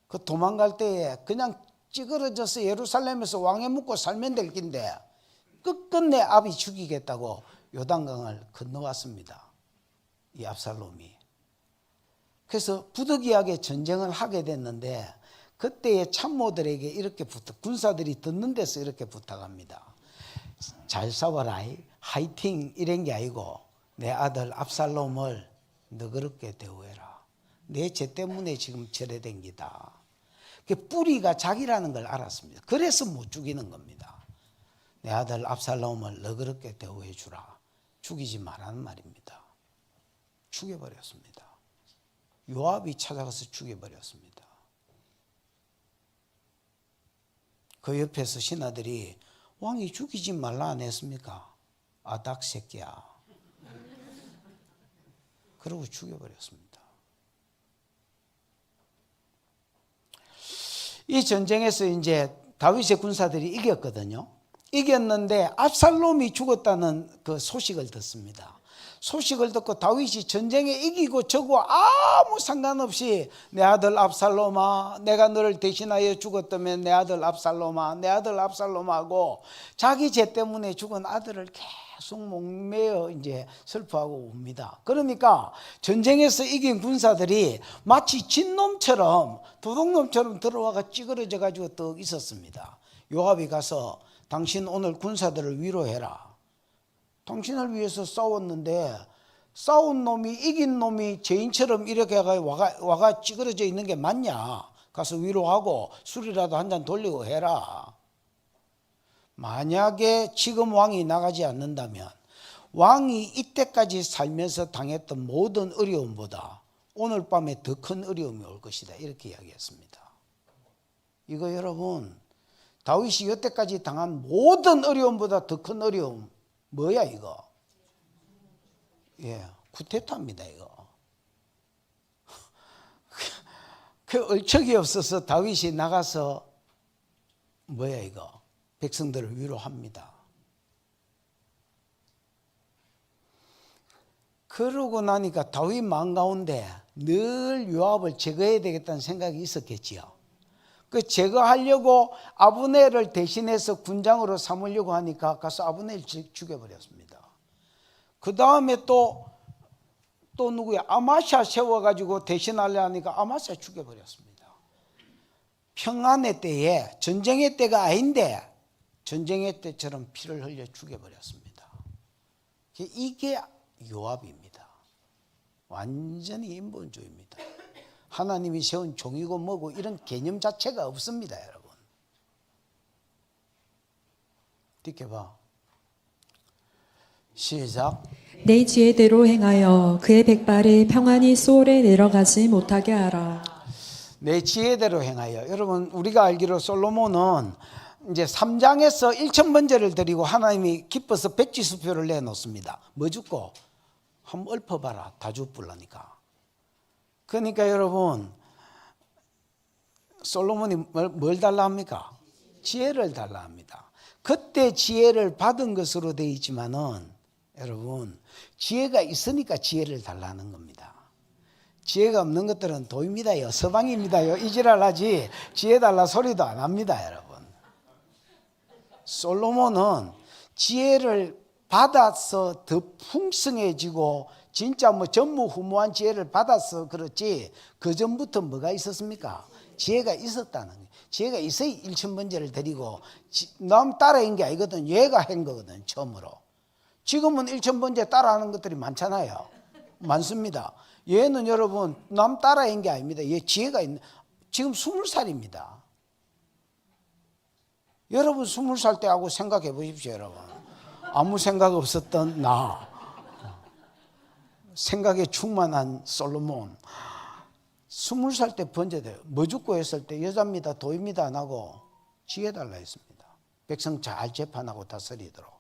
그 도망갈 때에 그냥 찌그러져서 예루살렘에서 왕에 묻고 살면 될 긴데 끝끝내 아비 죽이겠다고 요단강을 건너왔습니다. 이 압살롬이. 그래서 부득이하게 전쟁을 하게 됐는데 그때의 참모들에게 이렇게 군사들이 듣는 데서 이렇게 부탁합니다. 잘 싸워라, 화이팅 이런 게 아니고 내 아들 압살롬을 너그럽게 대우해라. 내 죄 때문에 지금 철회된 기다. 그 뿌리가 자기라는 걸 알았습니다. 그래서 못 죽이는 겁니다. 내 아들 압살롬을 너그럽게 대우해 주라. 죽이지 말라는 말입니다. 죽여버렸습니다. 요압이 찾아가서 죽여버렸습니다. 그 옆에서 신하들이 왕이 죽이지 말라 안 했습니까? 아닥 새끼야. 그러고 죽여버렸습니다. 이 전쟁에서 이제 다윗의 군사들이 이겼거든요. 이겼는데 압살롬이 죽었다는 그 소식을 듣습니다. 소식을 듣고 다윗이 전쟁에 이기고 저고 아무 상관없이 내 아들 압살롬아, 내가 너를 대신하여 죽었다면 내 아들 압살롬아, 내 아들 압살롬하고 자기 죄 때문에 죽은 아들을 계속 목매어 이제 슬퍼하고 옵니다. 그러니까 전쟁에서 이긴 군사들이 마치 진놈처럼 도둑놈처럼 들어와가 찌그러져 가지고 떡 있었습니다. 요압이 가서 당신 오늘 군사들을 위로해라. 당신을 위해서 싸웠는데 싸운 놈이 이긴 놈이 죄인처럼 이렇게 와가 찌그러져 있는 게 맞냐? 가서 위로하고 술이라도 한 잔 돌리고 해라. 만약에 지금 왕이 나가지 않는다면 왕이 이때까지 살면서 당했던 모든 어려움보다 오늘 밤에 더 큰 어려움이 올 것이다. 이렇게 이야기했습니다. 이거 여러분, 다윗이 여태까지 당한 모든 어려움보다 더 큰 어려움 뭐야 이거? 예, 쿠데타입니다 이거. 그 얼척이 없어서 다윗이 나가서 뭐야 이거? 백성들을 위로합니다. 그러고 나니까 다윗 마음 가운데 늘 요압을 제거해야 되겠다는 생각이 있었겠지요. 그 제거하려고 아브넬을 대신해서 군장으로 삼으려고 하니까 가서 아브넬 죽여버렸습니다. 그 다음에 또 누구야? 아마샤 세워가지고 대신하려 하니까 아마샤 죽여버렸습니다. 평안의 때에, 전쟁의 때가 아닌데 전쟁의 때처럼 피를 흘려 죽여버렸습니다. 이게 요압입니다. 완전히 인본주의입니다. 하나님이 세운 종이고 뭐고 이런 개념 자체가 없습니다, 여러분. 듣게봐. 시작. 내 지혜대로 행하여 그의 백발이 평안히 소홀에 내려가지 못하게 하라. 내 지혜대로 행하여. 여러분, 우리가 알기로 솔로몬은 이제 3장에서 1,000번제를 드리고 하나님이 기뻐서 백지수표를 내놓습니다. 뭐 죽고? 한번 읊어봐라. 다 죽불라니까. 그러니까 여러분, 솔로몬이 뭘 달라 합니까? 지혜를 달라 합니다. 그때 지혜를 받은 것으로 되어 있지만은 여러분, 지혜가 있으니까 지혜를 달라는 겁니다. 지혜가 없는 것들은 도입니다요, 서방입니다요, 이지랄하지 지혜 달라 소리도 안 합니다, 여러분. 솔로몬은 지혜를 받아서 더 풍성해지고 진짜 뭐 전무후무한 지혜를 받아서 그렇지 그 전부터 뭐가 있었습니까? 지혜가 있었다는 거예요. 지혜가 있어야 1,000번제를 드리고 남 따라한 게 아니거든. 얘가 한 거거든, 처음으로. 지금은 1,000번제 따라하는 것들이 많잖아요. 많습니다. 얘는 여러분 남 따라한 게 아닙니다. 얘 지혜가 있는, 지금 20살입니다. 여러분 20살 때하고 생각해 보십시오, 여러분. 아무 생각 없었던 나, 생각에 충만한 솔로몬, 20살 때 번제돼요. 뭐 죽고 했을 때 여자입니다, 도입니다 안 하고 지혜 달라 했습니다. 백성 잘 재판하고 다스리도록.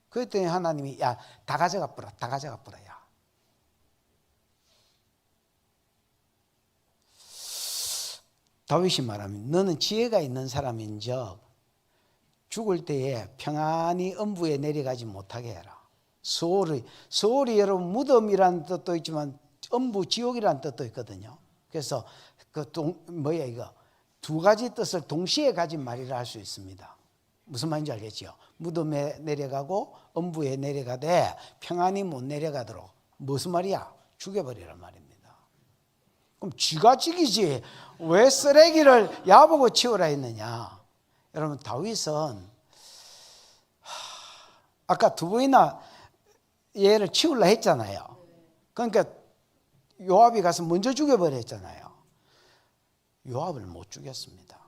그랬더니 하나님이 야, 다 가져가 뿌라, 다 가져가 뿌라. 야, 다윗이 말하면 너는 지혜가 있는 사람인즉 죽을 때에 평안히 음부에 내려가지 못하게 해라. 소홀이 여러분 무덤이라는 뜻도 있지만 음부 지옥이라는 뜻도 있거든요. 그래서 뭐야 이거 두 가지 뜻을 동시에 가진 말이라 할 수 있습니다. 무슨 말인지 알겠죠? 무덤에 내려가고 음부에 내려가되 평안히 못 내려가도록 무슨 말이야? 죽여버리란 말입니다. 그럼 쥐가 죽이지 왜 쓰레기를 야보고 치우라 했느냐? 여러분 다윗은 아까 두 번이나 얘를 치우려 했잖아요. 그러니까 요압이 가서 먼저 죽여버렸잖아요. 요압을 못 죽였습니다.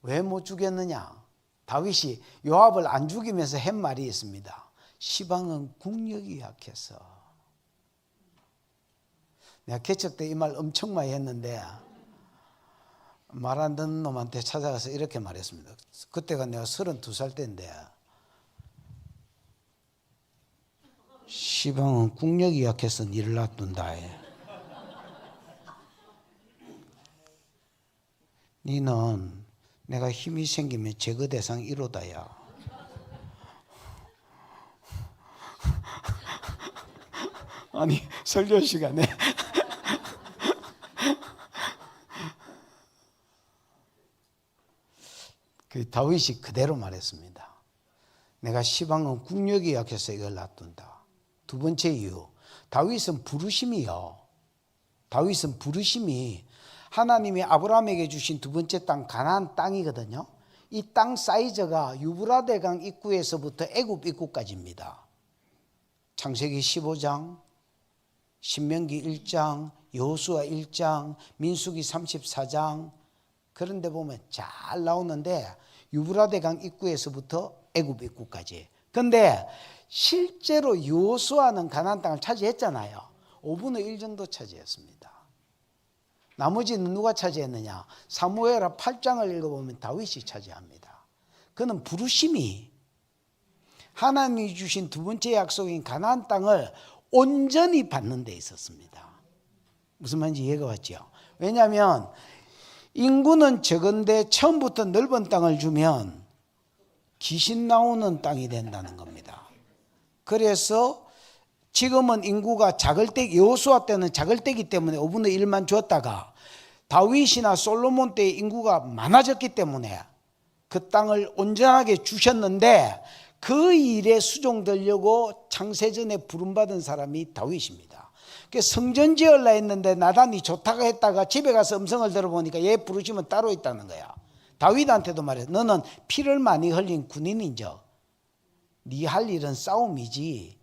왜 못 죽였느냐? 다윗이 요압을 안 죽이면서 한 말이 있습니다. 시방은 국력이 약해서. 내가 개척 때 이 말 엄청 많이 했는데 말 안 듣는 놈한테 찾아가서 이렇게 말했습니다. 그때가 내가 32살 때인데 시방은 국력이 약해서 니를 놔둔다. 니는 내가 힘이 생기면 제거 대상 1호다야. 아니 설교 시간에 그 다윗이 그대로 말했습니다. 내가 시방은 국력이 약해서 이걸 놔둔다. 두 번째 이유, 다윗은 부르심이요. 다윗은 부르심이 하나님이 아브라함에게 주신 두 번째 땅 가나안 땅이거든요. 이 땅 사이즈가 유브라데강 입구에서부터 애굽 입구까지입니다. 창세기 15장, 신명기 1장, 여호수아 1장, 민수기 34장 그런데 보면 잘 나오는데 유브라데강 입구에서부터 애굽 입구까지 근데 실제로 여호수아는 가나안 땅을 차지했잖아요. 5분의 1 정도 차지했습니다. 나머지는 누가 차지했느냐? 사무엘하 8장을 읽어보면 다윗이 차지합니다. 그는 부르심이 하나님이 주신 두 번째 약속인 가나안 땅을 온전히 받는 데 있었습니다. 무슨 말인지 이해가 왔죠? 왜냐하면 인구는 적은데 처음부터 넓은 땅을 주면 귀신 나오는 땅이 된다는 겁니다. 그래서 지금은 인구가 작을 때, 여호수아 때는 작을 때기 때문에 5분의 1만 줬다가 다윗이나 솔로몬 때 인구가 많아졌기 때문에 그 땅을 온전하게 주셨는데 그 일에 수종되려고 창세전에 부름받은 사람이 다윗입니다. 성전 지으려 했는데 나단이 좋다고 했다가 집에 가서 음성을 들어보니까 얘 부르시면 따로 있다는 거야. 다윗한테도 말해, 너는 피를 많이 흘린 군인인적 네 할 일은 싸움이지.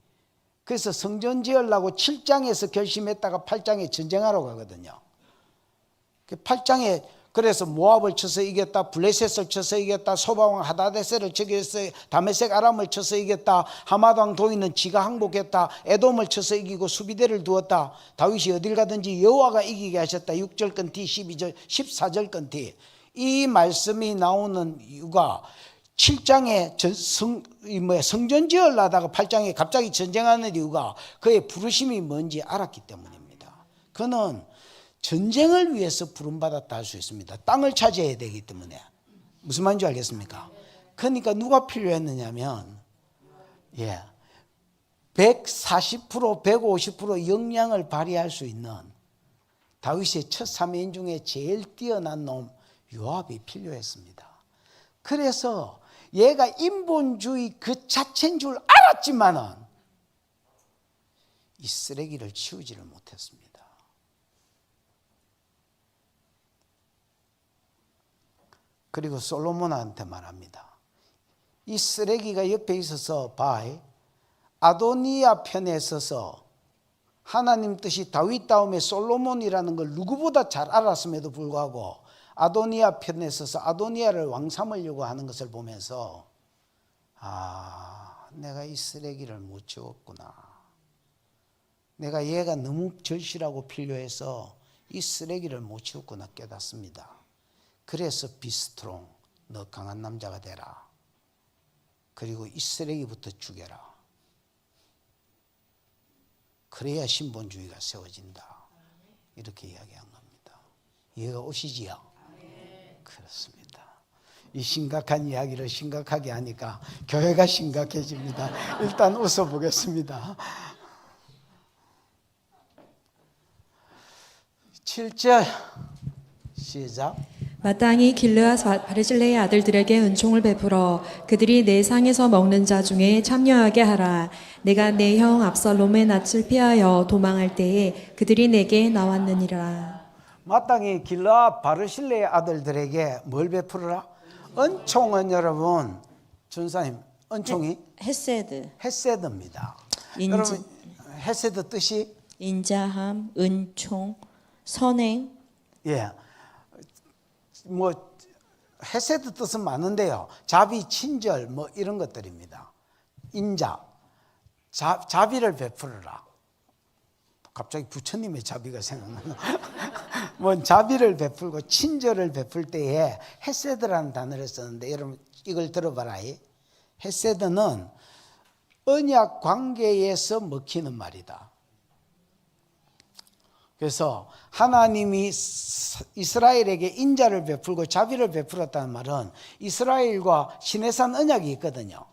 그래서 성전 지으려고 7장에서 결심했다가 8장에 전쟁하러 가거든요. 8장에 그래서 모압을 쳐서 이겼다, 블레셋을 쳐서 이겼다, 소바왕 하다데셀을 쳐서 다메섹 아람을 쳐서 이겼다, 하마당 도인은 지가 항복했다, 에돔을 쳐서 이기고 수비대를 두었다. 다윗이 어딜 가든지 여호와가 이기게 하셨다. 6절 건티 12절 14절 건티. 이 말씀이 나오는 이유가 7장에 성전 지으려다가 8장에 갑자기 전쟁하는 이유가 그의 부르심이 뭔지 알았기 때문입니다. 그는 전쟁을 위해서 부름받았다 할 수 있습니다. 땅을 차지해야 되기 때문에. 무슨 말인지 알겠습니까? 그러니까 누가 필요했느냐면 140% 150% 역량을 발휘할 수 있는 다윗의 첫 3인 중에 제일 뛰어난 놈 요압이 필요했습니다. 그래서 얘가 인본주의 그 자체인 줄 알았지만은 이 쓰레기를 치우지를 못했습니다. 그리고 솔로몬한테 말합니다. 이 쓰레기가 옆에 있어서 아도니아 편에 서서 하나님 뜻이 다윗 다음에 솔로몬이라는 걸 누구보다 잘 알았음에도 불구하고 아도니아 편에 서서 아도니아를 왕 삼으려고 하는 것을 보면서 내가 이 쓰레기를 못 치웠구나. 내가 얘가 너무 절실하고 필요해서 이 쓰레기를 못 치웠구나 깨닫습니다. 그래서 비스트롱, 너 강한 남자가 되라. 그리고 이 쓰레기부터 죽여라. 그래야 신본주의가 세워진다. 이렇게 이야기한 겁니다. 이해가 오시지요? 그렇습니다. 이 심각한 이야기를 심각하게 하니까 교회가 심각해집니다. 일단 웃어보겠습니다. 7절 시작. 마땅히 길르앗 바르실레의 아들들에게 은총을 베풀어 그들이 내 상에서 먹는 자 중에 참여하게 하라. 내가 내 형 압살롬의 낯을 피하여 도망할 때에 그들이 내게 나왔느니라. 마땅히 길르앗 바르실레의 아들들에게 뭘 베풀어라? 은총은 여러분, 전사님, 은총이 헤세드입니다. 여러분, 헤세드 뜻이 인자함, 은총, 선행. 헤세드 뜻은 많은데요. 자비, 친절 뭐 이런 것들입니다. 인자, 자비를 베풀어라. 갑자기 부처님의 자비가 생각나요. 자비를 베풀고 친절을 베풀 때에 헤세드라는 단어를 썼는데 여러분 이걸 들어봐라. 헤세드는 언약 관계에서 먹히는 말이다. 그래서 하나님이 이스라엘에게 인자를 베풀고 자비를 베풀었다는 말은 이스라엘과 시내산 언약이 있거든요.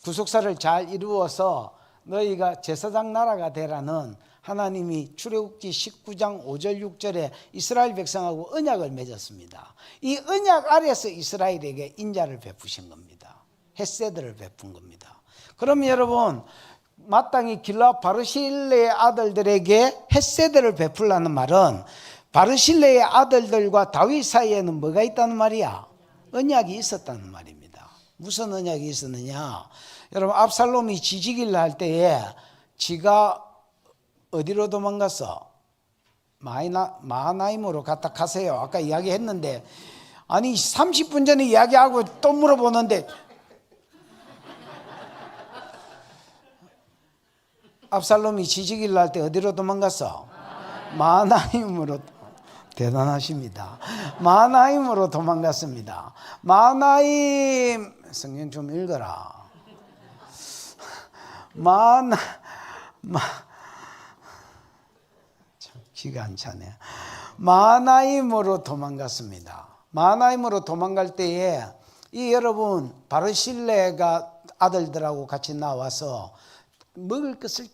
구속사를 잘 이루어서 너희가 제사장 나라가 되라는 하나님이 출애굽기 19장 5절 6절에 이스라엘 백성하고 언약을 맺었습니다. 이 언약 아래서 이스라엘에게 인자를 베푸신 겁니다. 헤세드를 베푼 겁니다. 그럼 여러분 마땅히 길르앗 바르실레의 아들들에게 헤세드를 베풀라는 말은 바르실레의 아들들과 다윗 사이에는 뭐가 있다는 말이야? 언약이 있었다는 말입니다. 무슨 언약이 있었느냐? 여러분 압살롬이 지지기를 할 때에 지가 어디로 도망갔어? 마하나임으로 갔다 가세요. 아까 이야기했는데 아니 30분 전에 이야기하고 또 물어보는데 압살롬이 지지기를 할 때 어디로 도망갔어? 마하나임으로. 대단하십니다. 마하나임으로 도망갔습니다. 마하나임, 성경 좀 읽어라. 참 기가 안 차네. 마하나임으로 도망갔습니다. 마하나임으로 도망갈 때에 이 여러분 바르실레가 아들들하고 같이 나와서 먹을 것을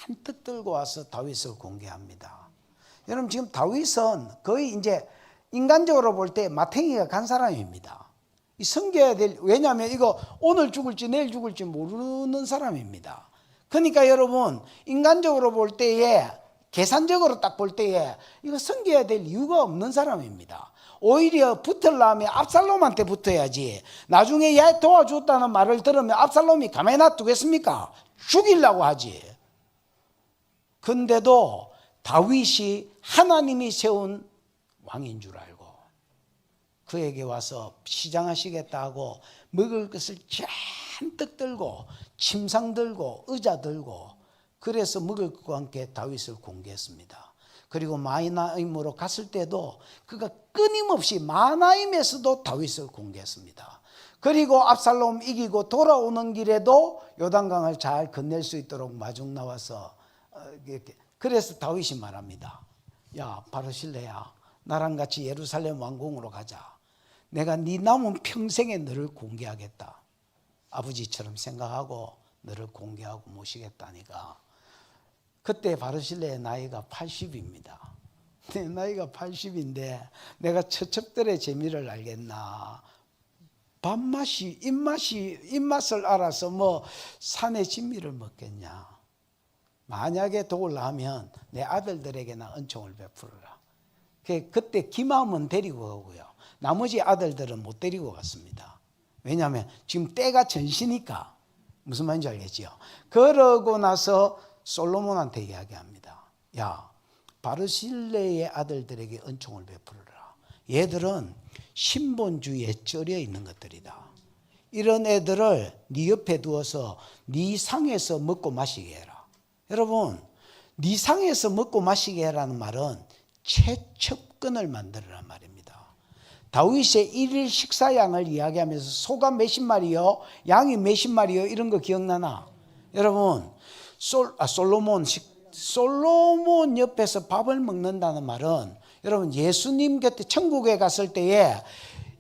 잔뜩 들고 와서 다윗을 공개합니다. 여러분 지금 다윗은 거의 이제 인간적으로 볼 때 마탱이가 간 사람입니다. 이 섬겨야 될, 왜냐하면 이거 오늘 죽을지 내일 죽을지 모르는 사람입니다. 그러니까 여러분 인간적으로 볼 때에, 계산적으로 딱 볼 때에 이거 섬겨야 될 이유가 없는 사람입니다. 오히려 붙으려면 압살롬한테 붙어야지. 나중에 얘 도와줬다는 말을 들으면 압살롬이 가만히 놔두겠습니까? 죽이려고 하지. 근데도 다윗이 하나님이 세운 왕인 줄 알고 그에게 와서 시장하시겠다 하고 먹을 것을 잔뜩 들고 침상 들고 의자 들고, 그래서 먹을 것과 함께 다윗을 공개했습니다. 그리고 마하나임으로 갔을 때도 그가 끊임없이 마하나임에서도 다윗을 공개했습니다. 그리고 압살롬 이기고 돌아오는 길에도 요단강을 잘 건넬 수 있도록 마중 나와서 그래서 다윗이 말합니다. 야 바르실레야, 나랑 같이 예루살렘 왕궁으로 가자. 내가 네 남은 평생에 너를 공개하겠다. 아버지처럼 생각하고 너를 공개하고 모시겠다니까. 그때 바르실레의 나이가 80입니다. 내 나이가 80인데 내가 처첩들의 재미를 알겠나. 입맛을 알아서 뭐 산의 진미를 먹겠냐. 만약에 도울라면 내 아들들에게나 은총을 베풀어라. 그때 기마음은 데리고 가고요. 나머지 아들들은 못 데리고 갔습니다. 왜냐하면 지금 때가 전시니까. 무슨 말인지 알겠지요? 그러고 나서 솔로몬한테 이야기합니다. 야, 바르실레의 아들들에게 은총을 베풀어라. 얘들은 신본주의에 쩔여 있는 것들이다. 이런 애들을 네 옆에 두어서 네 상에서 먹고 마시게 해라. 여러분, 네 상에서 먹고 마시게 해라는 말은 채첩근을 만들어란 말입니다. 다윗의 일일 식사양을 이야기하면서 소가 몇십 마리요, 양이 몇십 마리요, 이런 거 기억나나? 여러분, 솔로몬 옆에서 밥을 먹는다는 말은, 여러분 예수님 곁에 천국에 갔을 때에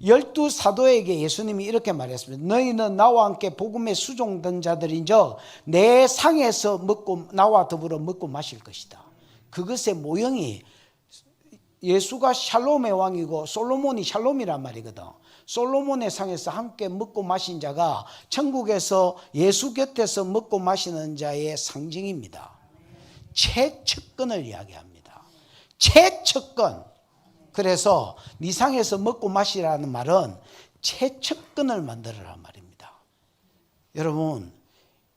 12사도에게 예수님이 이렇게 말했습니다. 너희는 나와 함께 복음에 수종된 자들인즉 내 상에서 먹고 나와 더불어 먹고 마실 것이다. 그것의 모형이 예수가 샬롬의 왕이고 솔로몬이 샬롬이란 말이거든. 솔로몬의 상에서 함께 먹고 마신 자가 천국에서 예수 곁에서 먹고 마시는 자의 상징입니다. 채측근을 이야기합니다. 채측근. 그래서 네 상에서 먹고 마시라는 말은 채측근을 만들어란 말입니다. 여러분,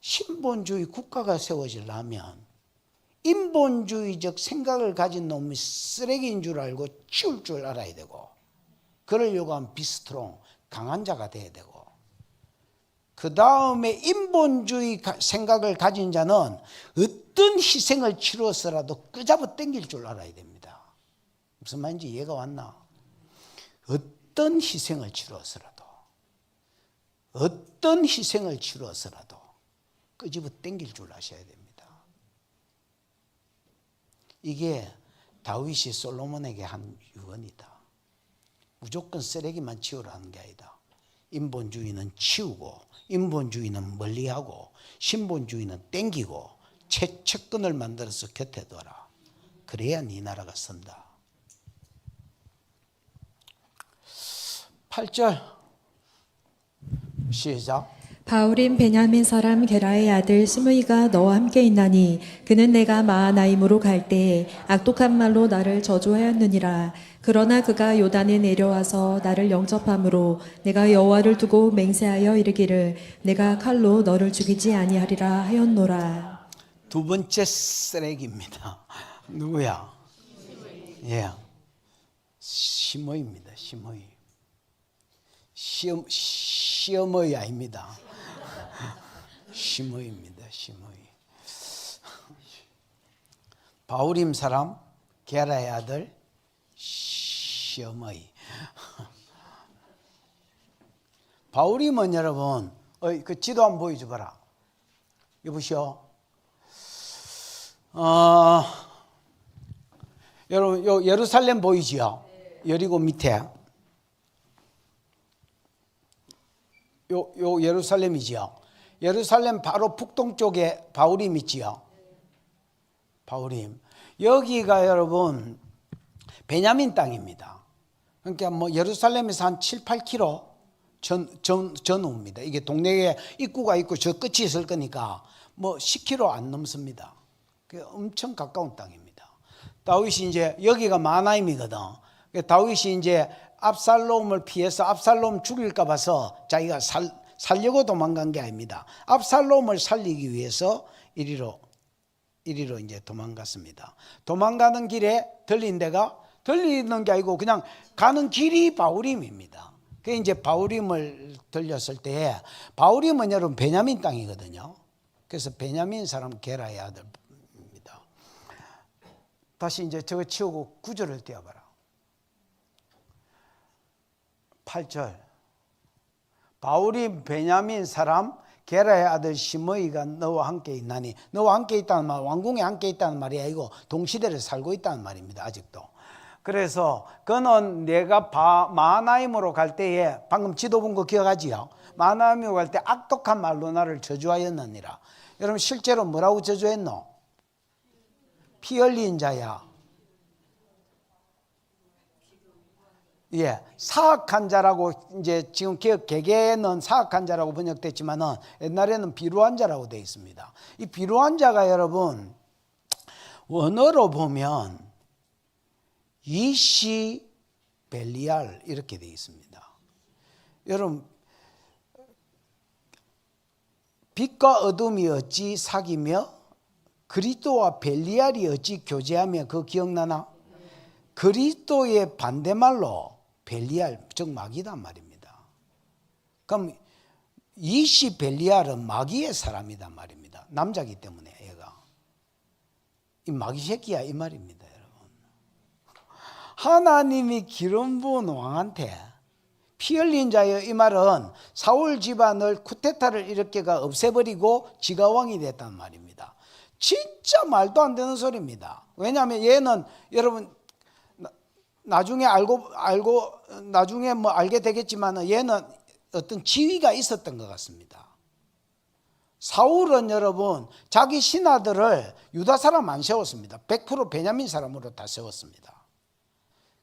신본주의 국가가 세워지려면 인본주의적 생각을 가진 놈이 쓰레기인 줄 알고 치울 줄 알아야 되고, 그러려고 하면 비스트롱, 강한 자가 돼야 되고, 그 다음에 인본주의 생각을 가진 자는 어떤 희생을 치루어서라도 끄잡아 당길 줄 알아야 됩니다. 무슨 말인지 이해가 왔나? 어떤 희생을 치루어서라도 끄집어 당길 줄 아셔야 됩니다. 이게 다윗이 솔로몬에게 한 유언이다. 무조건 쓰레기만 치우라는 게 아니다. 인본주의는 치우고, 인본주의는 멀리하고, 신본주의는 땡기고, 채측근을 만들어서 곁에 둬라. 그래야 네 나라가 선다. 8절 시작. 바울인 베냐민 사람 게라의 아들 스므이가 너와 함께 있나니 그는 내가 마하나임으로 갈 때에 악독한 말로 나를 저주하였느니라. 그러나 그가 요단에 내려와서 나를 영접함으로 내가 여호와를 두고 맹세하여 이르기를 내가 칼로 너를 죽이지 아니하리라 하였노라. 두 번째 쓰레기입니다. 누구야? 예, 시므이입니다. 시어머니 아닙니다. 시므이입니다. 바울임 사람 게라의 아들 시므이. 바울임은 여러분 그 지도 한번 보여줘 봐라. 여보시오. 여러분 요 예루살렘 보이지요? 여리고 밑에 요 예루살렘이지요. 예루살렘 바로 북동쪽에 바울임 있지요. 바울임. 여기가 여러분 베냐민 땅입니다. 그러니까 뭐 예루살렘에서 한 7, 8km 전후입니다. 이게 동네에 입구가 있고 저 끝이 있을 거니까 뭐 10km 안 넘습니다. 엄청 가까운 땅입니다. 다윗이 이제 여기가 마나임이거든. 다윗이 이제 압살롬을 피해서 압살롬 죽일까 봐서 자기가 살려고 도망간 게 아닙니다. 압살롬을 살리기 위해서 이리로 이제 도망갔습니다. 도망가는 길에 들린 데가 들리는 게 아니고 그냥 가는 길이 바울임입니다. 그 이제 바울임을 들렸을 때 바울임은 여러분 베냐민 땅이거든요. 그래서 베냐민 사람 게라의 아들입니다. 다시 이제 저거 치우고 9절을 띄워봐라. 8절. 바울이 베냐민 사람 게라의 아들 시므이가 너와 함께 있나니. 너와 함께 있다는 말, 왕궁에 함께 있다는 말이 아니고 동시대를 살고 있다는 말입니다. 아직도. 그래서 그는 내가 마하나임으로 갈 때에 방금 지도 본 거 기억하지요? 마하나임으로 갈 때 악독한 말로 나를 저주하였느니라. 여러분 실제로 뭐라고 저주했노? 피 흘린 자야. 예, 사악한 자라고 이제 지금 개개는 사악한 자라고 번역됐지만은 옛날에는 비루한 자라고 되어 있습니다. 이 비루한 자가 여러분 원어로 보면 이시 벨리알 이렇게 되어 있습니다. 여러분 빛과 어둠이 어찌 사귀며 그리스도와 벨리알이 어찌 교제하며 그거 기억나나? 그리스도의 반대말로 벨리알 즉 마귀단 말입니다. 그럼 이시 벨리알은 마귀의 사람이단 말입니다. 남자기 때문에 얘가 이 마귀 새끼야 이 말입니다. 여러분 하나님이 기름 부은 왕한테 피 흘린 자여 이 말은 사울 집안을 쿠데타를 일으켜가 없애버리고 지가 왕이 됐단 말입니다. 진짜 말도 안 되는 소리입니다. 왜냐하면 얘는 여러분 나중에 나중에 뭐 알게 되겠지만 얘는 어떤 지위가 있었던 것 같습니다. 사울은 여러분 자기 신하들을 유다 사람 안 세웠습니다. 100% 베냐민 사람으로 다 세웠습니다.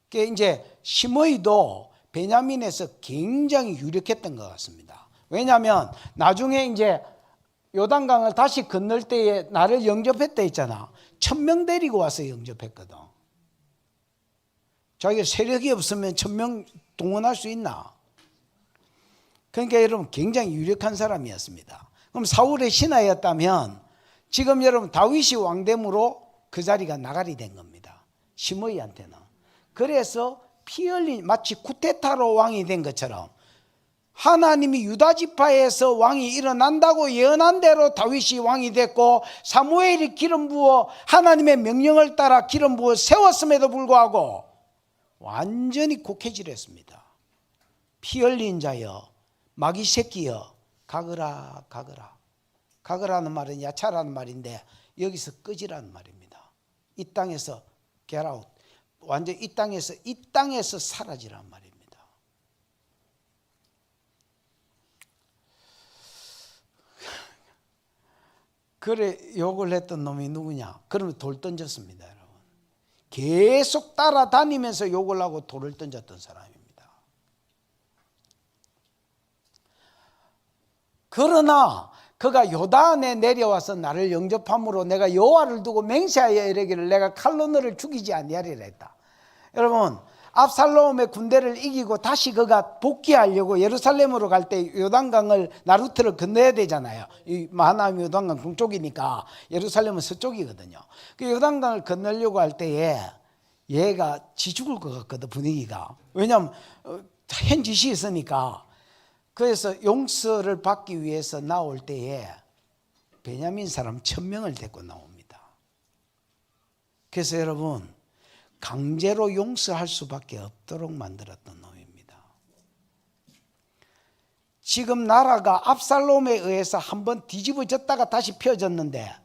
그게 이제 시므이도 베냐민에서 굉장히 유력했던 것 같습니다. 왜냐하면 나중에 이제 요단강을 다시 건널 때에 나를 영접했다 했잖아. 1000명 데리고 와서 영접했거든. 자기가 세력이 없으면 1000명 동원할 수 있나? 그러니까 여러분 굉장히 유력한 사람이었습니다. 그럼 사울의 신하였다면 지금 여러분 다윗이 왕됨으로 그 자리가 나가리 된 겁니다. 시므이한테는. 그래서 피 흘린 마치 쿠데타로 왕이 된 것처럼 하나님이 유다 지파에서 왕이 일어난다고 예언한 대로 다윗이 왕이 됐고 사무엘이 기름 부어 하나님의 명령을 따라 기름 부어 세웠음에도 불구하고 완전히 곡해질했습니다. 피 흘린 자여 마귀 새끼여 가거라 가거라. 가거라는 말은 야차라는 말인데 여기서 끄지라는 말입니다. 이 땅에서 get out. 완전 이 땅에서 사라지란 말입니다. 그래 욕을 했던 놈이 누구냐? 그러면 돌 던졌습니다, 여러분. 계속 따라다니면서 욕을 하고 돌을 던졌던 사람입니다. 그러나 그가 요단에 내려와서 나를 영접함으로 내가 여호와를 두고 맹세하여 이르기를 내가 칼로 너를 죽이지 아니하리라 했다. 여러분 압살롬의 군대를 이기고 다시 그가 복귀하려고 예루살렘으로 갈 때 요단강을 나루트를 건너야 되잖아요. 이 마하나임 요단강 동쪽이니까 예루살렘은 서쪽이거든요. 그 요단강을 건너려고 할 때에 얘가 지 죽을 것 같거든 분위기가. 왜냐하면 현지시 있으니까. 그래서 용서를 받기 위해서 나올 때에 베냐민 사람 1000명을 데리고 나옵니다. 그래서 여러분 강제로 용서할 수밖에 없도록 만들었던 놈입니다. 지금 나라가 압살롬에 의해서 한번 뒤집어졌다가 다시 펴졌는데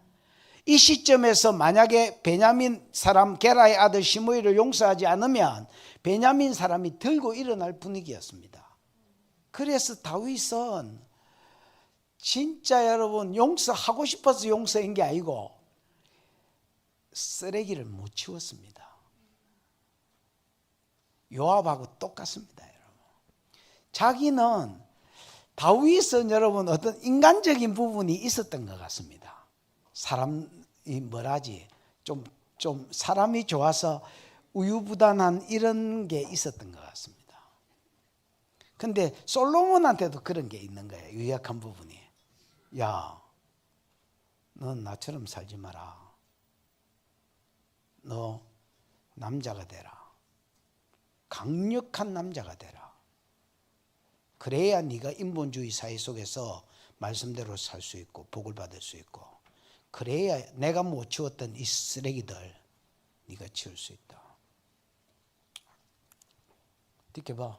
이 시점에서 만약에 베냐민 사람 게라의 아들 시므이를 용서하지 않으면 베냐민 사람이 들고 일어날 분위기였습니다. 그래서 다윗은 진짜 여러분 용서하고 싶어서 용서한 게 아니고 쓰레기를 못 치웠습니다. 요압하고 똑같습니다. 여러분. 자기는 다윗은 여러분 어떤 인간적인 부분이 있었던 것 같습니다. 사람이 뭐라지 좀 사람이 좋아서 우유부단한 이런 게 있었던 것 같습니다. 근데 솔로몬한테도 그런 게 있는 거예요. 유약한 부분이. 야, 넌 나처럼 살지 마라. 너 남자가 되라. 강력한 남자가 되라. 그래야 네가 인본주의 사회 속에서 말씀대로 살 수 있고 복을 받을 수 있고, 그래야 내가 못 치웠던 이 쓰레기들 네가 치울 수 있다. 듣게 봐.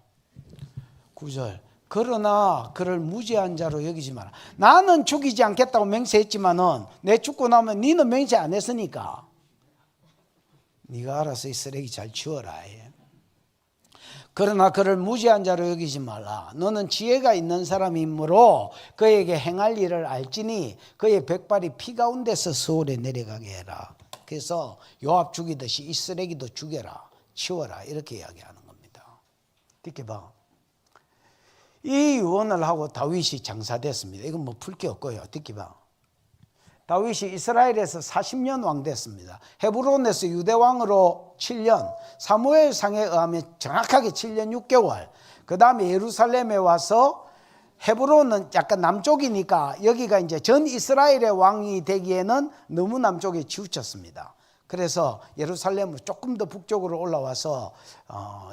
9절. 그러나 그를 무죄한 자로 여기지 마라. 나는 죽이지 않겠다고 맹세했지만은 내 죽고 나면 너는 맹세 안 했으니까 네가 알아서 이 쓰레기 잘 치워라. 그러나 그를 무죄한 자로 여기지 말라. 너는 지혜가 있는 사람이므로 그에게 행할 일을 알지니 그의 백발이 피 가운데서 서울에 내려가게 해라. 그래서 요압 죽이듯이 이 쓰레기도 죽여라, 치워라, 이렇게 이야기하는 겁니다. 듣게 봐. 이 유언을 하고 다윗이 장사됐습니다. 이건 뭐 풀 게 없고요. 듣게 봐. 다윗이 이스라엘에서 40년 왕 됐습니다. 헤브론에서 유대 왕으로 7년, 사무엘상에 의하면 정확하게 7년 6개월. 그 다음에 예루살렘에 와서, 헤브론은 약간 남쪽이니까 여기가 이제 전 이스라엘의 왕이 되기에는 너무 남쪽에 치우쳤습니다. 그래서 예루살렘으로 조금 더 북쪽으로 올라와서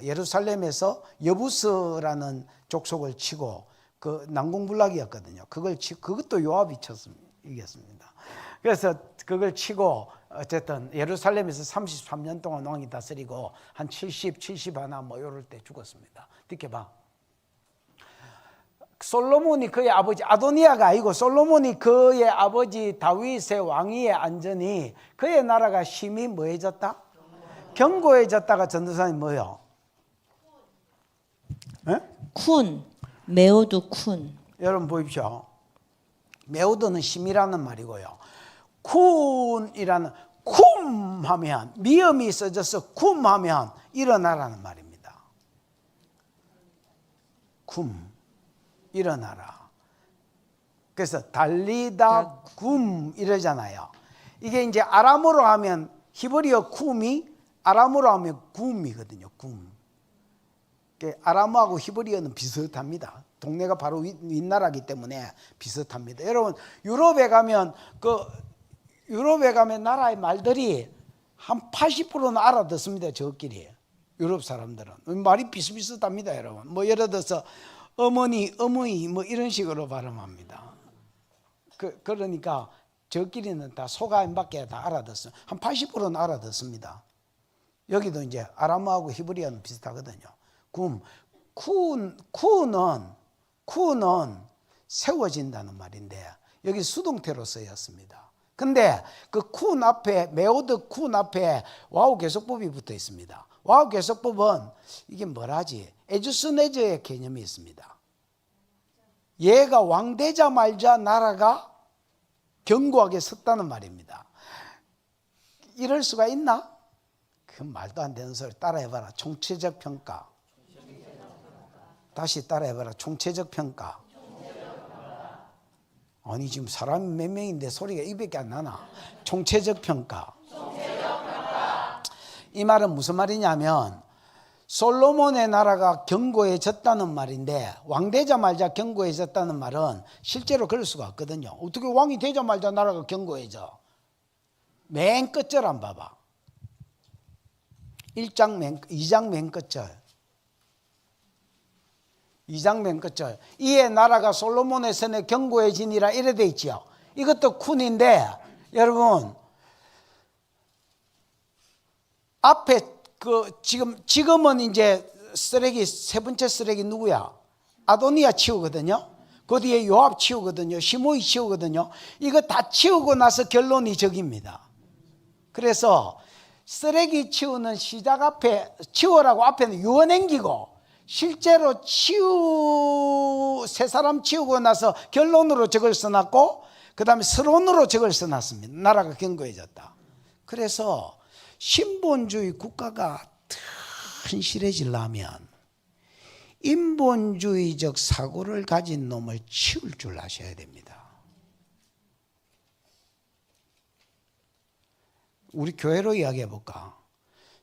예루살렘에서 여부스라는 족속을 치고, 그 난공불락이었거든요. 그것도 요압이 이겼습니다. 그래서 그걸 치고 어쨌든 예루살렘에서 33년 동안 왕이 다스리고 한 70 하나 뭐 이럴 때 죽었습니다. 듣게 봐. 솔로몬이 그의 아버지 아도니아가 아니고 솔로몬이 그의 아버지 다윗의 왕위에 앉으니 그의 나라가 심히 뭐해졌다? 견고해졌다가 전도사님 뭐요? 쿤, 메오드 쿤. 여러분 보십시오. 메오드는 심이라는 말이고요. 쿤이라는 쿰 하면 미음이 써져서 쿰 하면 일어나라는 말입니다. 쿰 일어나라. 그래서 달리다 쿰 이러잖아요. 이게 이제 아람어로 하면 히브리어 쿰이 아람어로 하면 굼이거든요. 굼. 아람어하고 히브리어는 비슷합니다. 동네가 바로 윗나라이기 때문에 비슷합니다. 여러분 유럽에 가면 나라의 말들이 한 80%는 알아듣습니다. 저끼리 유럽 사람들은 말이 비슷비슷합니다. 여러분 뭐 예를 들어서 어머니, 어머니 뭐 이런 식으로 발음합니다. 그러니까 저끼리는 다 소가임밖에 다 알아듣어요. 한 80%는 알아듣습니다. 여기도 이제 아람어하고 히브리어는 비슷하거든요. 쿠는 세워진다는 말인데 여기 수동태로 쓰였습니다. 근데 그 쿤 앞에 메오드 쿤 앞에 와우 계속법이 붙어 있습니다. 와우 계속법은 이게 뭐라지? 에주스네저의 개념이 있습니다. 얘가 왕되자마자 나라가 견고하게 섰다는 말입니다. 이럴 수가 있나? 그 말도 안 되는 소리 따라해봐라. 총체적 평가. 다시 따라해봐라. 총체적 평가. 아니 지금 사람이 몇 명인데 소리가 이밖에 안 나나? 총체적 평가. 이 말은 무슨 말이냐면 솔로몬의 나라가 견고해졌다는 말인데 왕 되자마자 견고해졌다는 말은 실제로 그럴 수가 없거든요. 어떻게 왕이 되자마자 나라가 견고해져? 맨 끝절 안 봐봐. 2장 맨 끝절. 2장 맨 끝절. 이에 나라가 솔로몬의 손에 견고해지니라 이래 돼 있죠. 이것도 쿤인데 여러분 앞에 지금은 이제 쓰레기 세 번째 쓰레기 누구야? 아도니아 치우거든요. 그 뒤에 요압 치우거든요. 시므이 치우거든요. 이거 다 치우고 나서 결론이 저깁니다. 그래서 쓰레기 치우는 시작 앞에 치우라고 앞에는 유언행기고 실제로 세 사람 치우고 나서 결론으로 저걸 써놨고 그 다음에 서론으로 저걸 써놨습니다. 나라가 견고해졌다. 그래서 신본주의 국가가 튼실해지려면 인본주의적 사고를 가진 놈을 치울 줄 아셔야 됩니다. 우리 교회로 이야기해 볼까?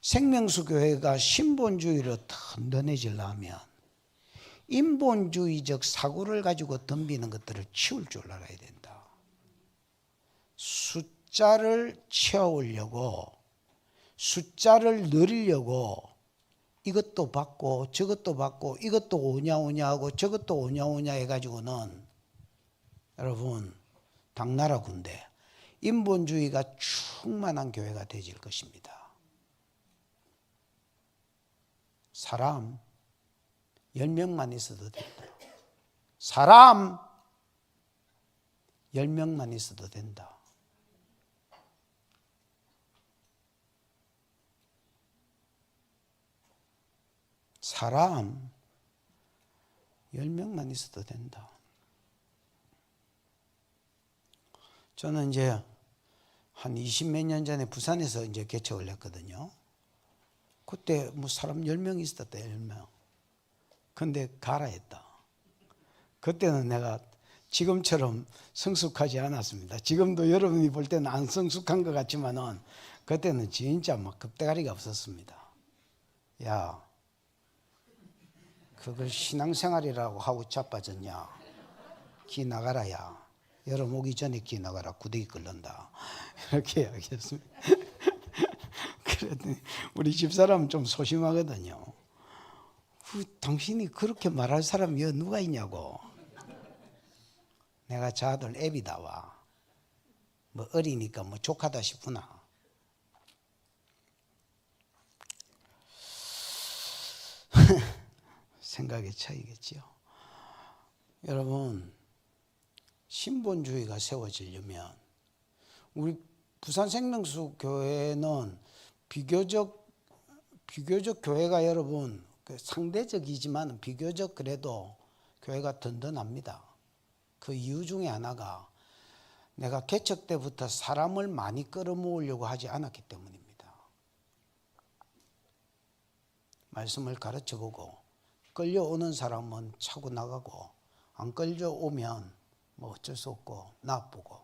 생명수 교회가 신본주의로 든든해지려면 인본주의적 사고를 가지고 덤비는 것들을 치울 줄 알아야 된다. 숫자를 채우려고, 숫자를 늘리려고 이것도 받고 저것도 받고 이것도 오냐 하고 저것도 오냐 해가지고는 여러분 당나라 군대 인본주의가 충만한 교회가 되질 것입니다. 사람 10명만 있어도 된다. 사람 10명만 있어도 된다. 사람 10명만 있어도 된다. 저는 이제 한 20몇 년 전에 부산에서 이제 개척을 했거든요. 그때 뭐 사람 10명 있었다, 10명. 근데 가라 했다. 그때는 내가 지금처럼 성숙하지 않았습니다. 지금도 여러분이 볼 때는 안 성숙한 것 같지만은 그때는 진짜 막 겁대가리가 없었습니다. 야, 그걸 신앙생활이라고 하고 자빠졌냐? 기 나가라, 야. 여름 오기 전에 기 나가라. 구데기 끓는다. 이렇게 이야기했습니다. 그랬더니 우리 집사람은 좀 소심하거든요. 당신이 그렇게 말할 사람이 누가 있냐고. 내가 저 아들 애비다 와. 뭐 어리니까 뭐 족하다 싶구나. 생각의 차이겠지요. 여러분, 신본주의가 세워지려면 우리 부산 생명수 교회는 비교적 교회가 여러분 상대적이지만 비교적 그래도 교회가 든든합니다. 그 이유 중에 하나가 내가 개척 때부터 사람을 많이 끌어모으려고 하지 않았기 때문입니다. 말씀을 가르쳐보고 끌려오는 사람은 차고 나가고 안 끌려오면 뭐 어쩔 수 없고 나쁘고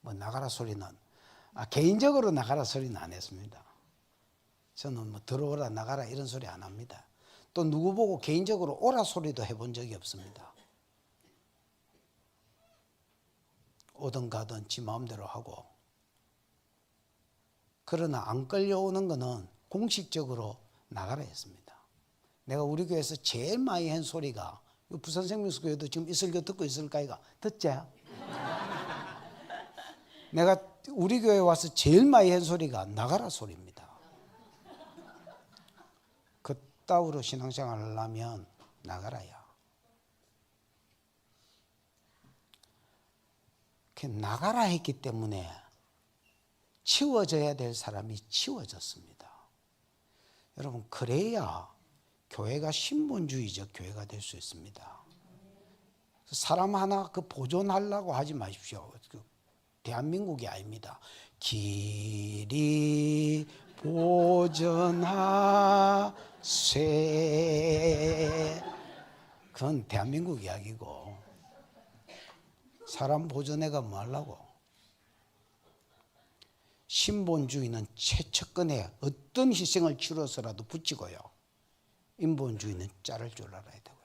뭐 나가라 소리는 개인적으로 나가라 소리는 안 했습니다. 저는 뭐 들어오라 나가라 이런 소리 안 합니다. 또 누구 보고 개인적으로 오라 소리도 해본 적이 없습니다. 오든 가든 지 마음대로 하고. 그러나 안 끌려오는 거는 공식적으로 나가라 했습니다. 내가 우리 교회에서 제일 많이 한 소리가 부산 생명수 교회도 지금 이슬교 듣고 있을까 이가 듣지? 내가 우리 교회 와서 제일 많이 한 소리가 나가라 소리입니다. 그따위로 신앙생활을 하려면 나가라야. 나가라 했기 때문에 치워져야 될 사람이 치워졌습니다. 여러분, 그래야 교회가 신본주의적 교회가 될 수 있습니다. 사람 하나 보존하려고 하지 마십시오. 대한민국이 아닙니다. 길이 보존하세. 그건 대한민국 이야기고 사람 보존해가 뭐 하려고. 신본주의는 최첨단에 어떤 희생을 치러서라도 붙이고요. 인본주의는 자를 줄 알아야 되고요.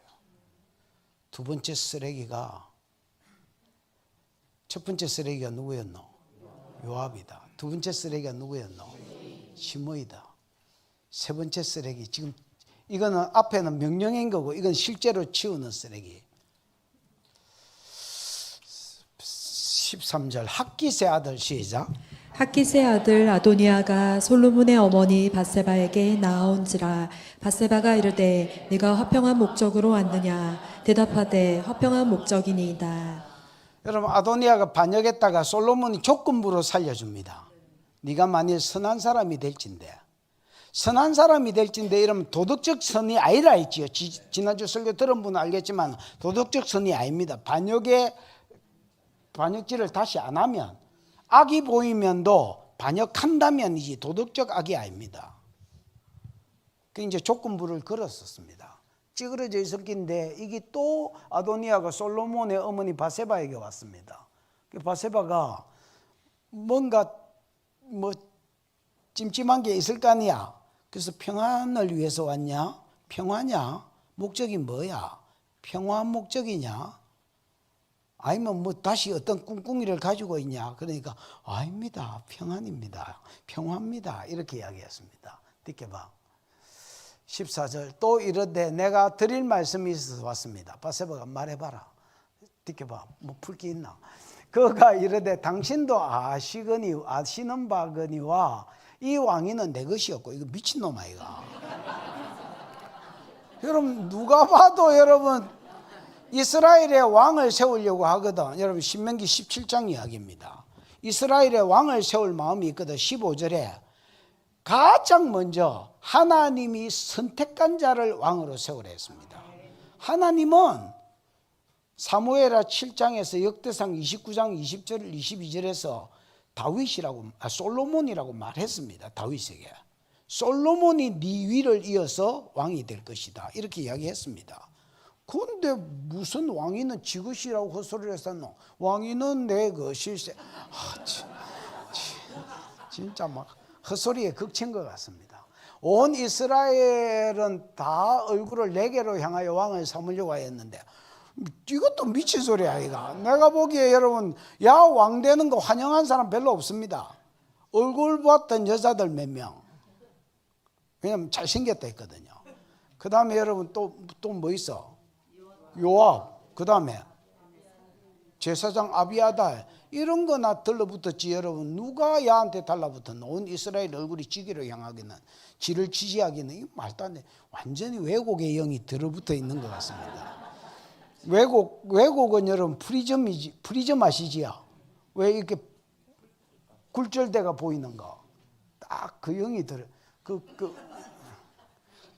두 번째 쓰레기가, 첫 번째 쓰레기가 누구였노? 요압이다. 두 번째 쓰레기가 누구였노? 시므이다. 세 번째 쓰레기, 지금 이거는 앞에는 명령인 거고 이건 실제로 치우는 쓰레기. 13절 학기세 아들 시작. 학기스의 아들 아도니아가 솔로몬의 어머니 밧세바에게 나아온지라. 밧세바가 이르되 네가 화평한 목적으로 왔느냐. 대답하되 화평한 목적이니이다. 여러분, 아도니아가 반역했다가 솔로몬이 조건부로 살려줍니다. 네가 만일 선한 사람이 될진데, 선한 사람이 될진데 이러면 도덕적 선이 아니라 했지요. 지난주 설교 들은 분은 알겠지만 도덕적 선이 아닙니다. 반역질을 다시 안 하면, 악이 보이면도 반역한다면이지 도덕적 악이 아닙니다. 그 이제 조건부를 걸었었습니다. 찌그러져 있었긴데 이게 또 아도니아가 솔로몬의 어머니 밧세바에게 왔습니다. 밧세바가 뭔가 찜찜한 게 있을 거 아니야. 그래서 평안을 위해서 왔냐? 평화냐? 목적이 뭐야? 평화 목적이냐? 아니면 다시 어떤 꿍꿍이를 가지고 있냐? 그러니까 아닙니다. 평안입니다. 평화입니다. 이렇게 이야기했습니다. 듣게봐. 14절 또 이르되 내가 드릴 말씀이 있어서 왔습니다. 밧세바가 말해봐라. 듣게봐. 풀 게 있나? 그가 이르되 당신도 아시는 바거니와 이 왕위는 내 것이었고. 이거 미친놈 아이가. 여러분 누가 봐도 여러분 이스라엘의 왕을 세우려고 하거든. 여러분 신명기 17장 이야기입니다. 이스라엘의 왕을 세울 마음이 있거든. 15절에 가장 먼저 하나님이 선택한 자를 왕으로 세우라 했습니다. 하나님은 사무엘하 7장에서 역대상 29장 20절 22절에서 솔로몬이라고 말했습니다. 다윗에게 솔로몬이 네 위를 이어서 왕이 될 것이다 이렇게 이야기했습니다. 그런데 무슨 왕위는 지 것이라고 헛소리를 했었노? 왕위는 내 것일세. 진짜 막 헛소리에 극친 것 같습니다. 온 이스라엘은 다 얼굴을 내게로 향하여 왕을 삼으려고 했는데 이것도 미친 소리야 아이가. 내가 보기에 여러분 왕 되는 거 환영한 사람 별로 없습니다. 얼굴 봤던 여자들 몇 명. 왜냐면 잘생겼다 했거든요. 그 다음에 여러분 또 뭐 있어? 요압. 그 다음에 제사장 아비아달. 이런 거나 들러붙었지. 여러분 누가 야한테 달라붙었노? 온 이스라엘 얼굴이 지기로 향하기는, 지를 지지하기는 이 말도 안 돼. 완전히 왜곡의 영이 들어붙어 있는 것 같습니다. 왜곡은 여러분 프리즘 아시지요? 왜 이렇게 굴절대가 보이는 거. 딱 그 영이 들어.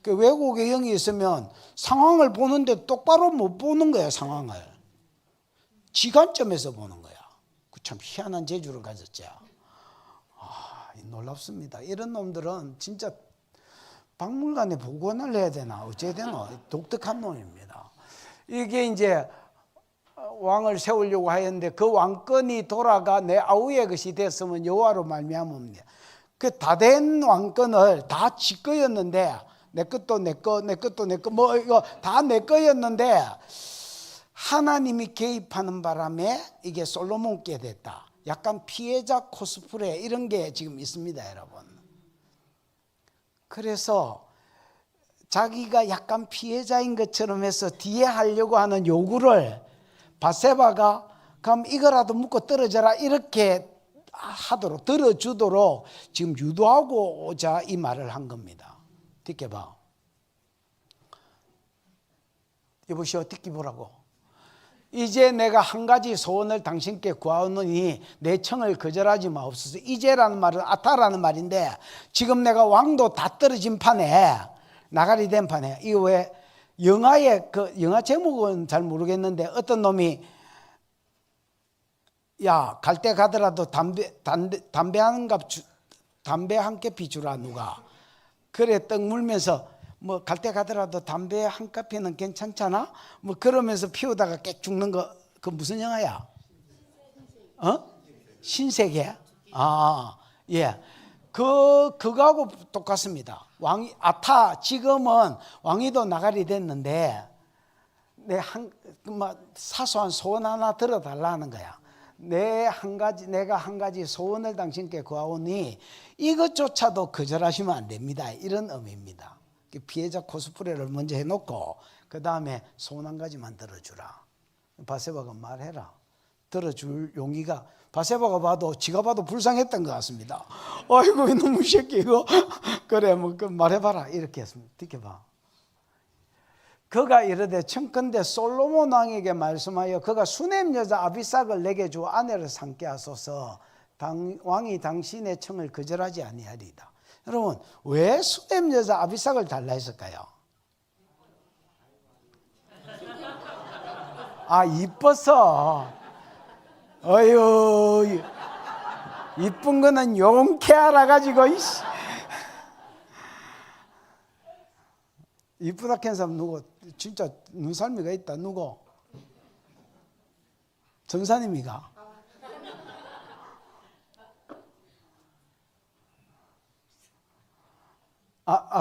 그 왜곡의 영이 있으면 상황을 보는데 똑바로 못 보는 거야. 상황을 지관점에서 보는 거야. 참 희한한 재주를 가졌죠. 놀랍습니다. 이런 놈들은 진짜 박물관에 복원을 해야 되나 어째야 되나 독특한 놈입니다. 이게 이제 왕을 세우려고 하였는데 그 왕권이 돌아가 내 아우의 것이 됐으면 여호와로 말미암습니다. 그 다 된 왕권을 다 지 거였는데 내 것도 내 거, 내 것도 내 거, 뭐 이거 다 내 거였는데 하나님이 개입하는 바람에 이게 솔로몬께 됐다. 약간 피해자 코스프레 이런 게 지금 있습니다, 여러분. 그래서 자기가 약간 피해자인 것처럼 해서 뒤에 하려고 하는 요구를 밧세바가 그럼 이거라도 묻고 떨어져라 이렇게 하도록 들어주도록 지금 유도하고자 이 말을 한 겁니다. 듣게 봐. 여보시오, 듣기 보라고. 이제 내가 한 가지 소원을 당신께 구하오느니 내 청을 거절하지 마옵소서. 이제라는 말은 아타라는 말인데 지금 내가 왕도 다 떨어진 판에 나가리 된 판에 이거 왜 영화의 영화 제목은 잘 모르겠는데 어떤 놈이 야 갈 때 가더라도 담배 한 캡 주라 누가 그래 떡 물면서 뭐 갈 때 가더라도 담배 한 카피는 괜찮잖아. 뭐 그러면서 피우다가 깨 죽는 거 그 무슨 영화야? 신세계. 예. 그거하고 똑같습니다. 왕이 지금은 왕위도 나가리 됐는데 사소한 소원 하나 들어달라는 거야. 내가 한 가지 소원을 당신께 구하오니 이것조차도 거절하시면 안 됩니다. 이런 의미입니다. 피해자 코스프레를 먼저 해놓고 그 다음에 소원 한 가지만 들어주라. 밧세바가 말해라. 들어줄 용기가, 바세바가 봐도 지가 봐도 불쌍했던 것 같습니다. 아이고 이놈의 새끼 이거 그래 뭐 그 말해봐라 이렇게 했습니다. 지켜봐. 그가 이르되 청컨대 솔로몬 왕에게 말씀하여 그가 수넴 여자 아비삭을 내게 주어 아내를 삼게 하소서. 왕이 당신의 청을 거절하지 아니하리이다. 여러분 왜 수넴 여자 아비삭을 달라 했을까요? 아 이뻐서. 어휴 이쁜 거는 용케 알아가지고 이쁘다 캔 사람 누구? 진짜 눈살미가 있다. 누구? 전사님이가?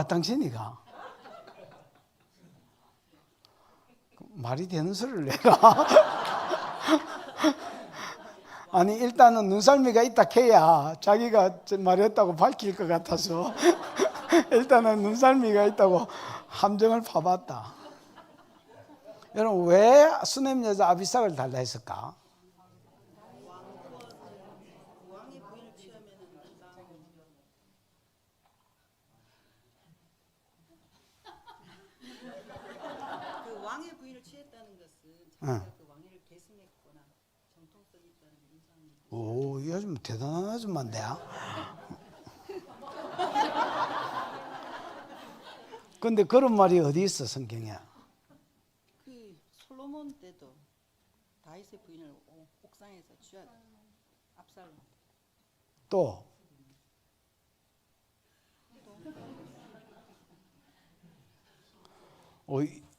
당신이가? 말이 되는 소리를 내가? 아니 일단은 눈썰미가 있다 해야 자기가 말했다고 밝힐 것 같아서 일단은 눈썰미가 있다고 함정을 파봤다. 여러분 왜 수넴 여자 아비삭을 달라 했을까? 그 왕의 부인을 취했다는 것은 자기가 그 왕위를 계승했거나 정통성이 있다는 인상이. 오, 요즘 대단한 아줌마인데. 근데 그런 말이 어디 있어 성경에? 그 솔로몬 때도 다윗의 부인을 옥상에서 취한 압살롬. 또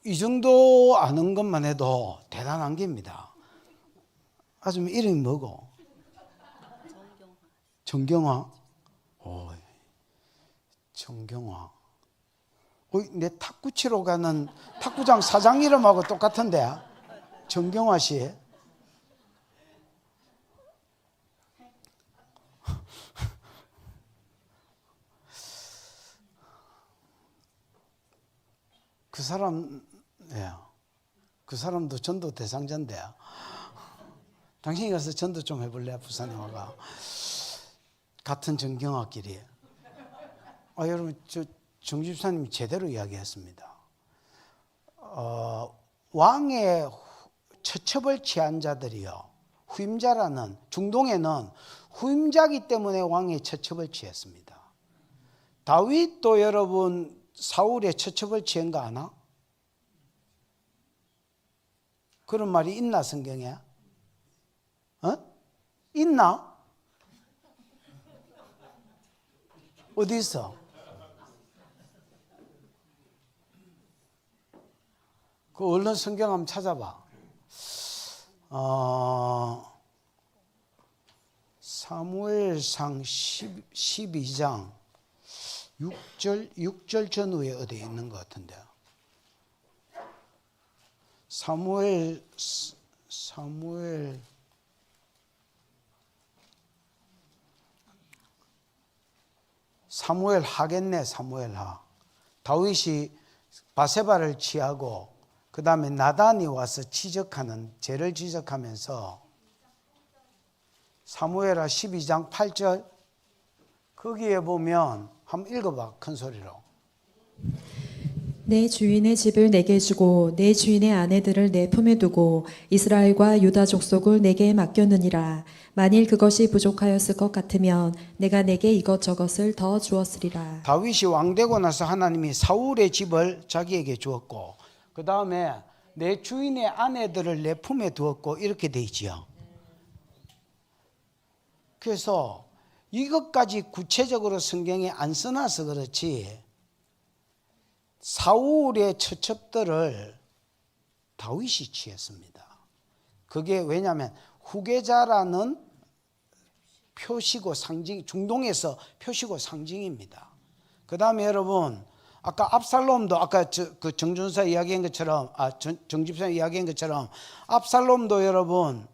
이 정도 아는 것만 해도 대단한 겁니다. 아줌마 이름이 뭐고? 정경화. 오, 정경화. 내 탁구 치러 가는 탁구장 사장 이름하고 똑같은데. 정경화 씨. 그 사람, 예. 그 사람도 전도 대상자인데. 당신이 가서 전도 좀 해볼래? 부산에 와가. 같은 정경화끼리. 여러분, 정 집사님이 제대로 이야기했습니다. 왕의 처첩을 취한 자들이요. 후임자라는, 중동에는 후임자기 때문에 왕의 처첩을 취했습니다. 다윗도 여러분, 사울의 처첩을 취한 거 아나? 그런 말이 있나 성경에? 있나? 어디 있어? 그 얼른 성경 한번 찾아봐. 사무엘상 12장 6절 전후에 어디 있는 것 같은데. 사무엘 하겠네. 사무엘 하. 다윗이 바세바를 취하고 그 다음에 나단이 와서 죄를 지적하면서 사무엘하 12장 8절 거기에 보면 한번 읽어봐 큰 소리로. 내 주인의 집을 내게 주고 내 주인의 아내들을 내 품에 두고 이스라엘과 유다 족속을 내게 맡겼느니라. 만일 그것이 부족하였을 것 같으면 내가 내게 이것저것을 더 주었으리라. 다윗이 왕되고 나서 하나님이 사울의 집을 자기에게 주었고 그 다음에 내 주인의 아내들을 내 품에 두었고 이렇게 돼 있지요. 그래서 이것까지 구체적으로 성경에 안 써놔서 그렇지 사울의 처첩들을 다윗이 취했습니다. 그게 왜냐하면 후계자라는 표시고 상징, 중동에서 표시고 상징입니다. 그 다음에 여러분 아까 압살롬도 아까 그 정준사 이야기한 것처럼 정집사 이야기한 것처럼 압살롬도 여러분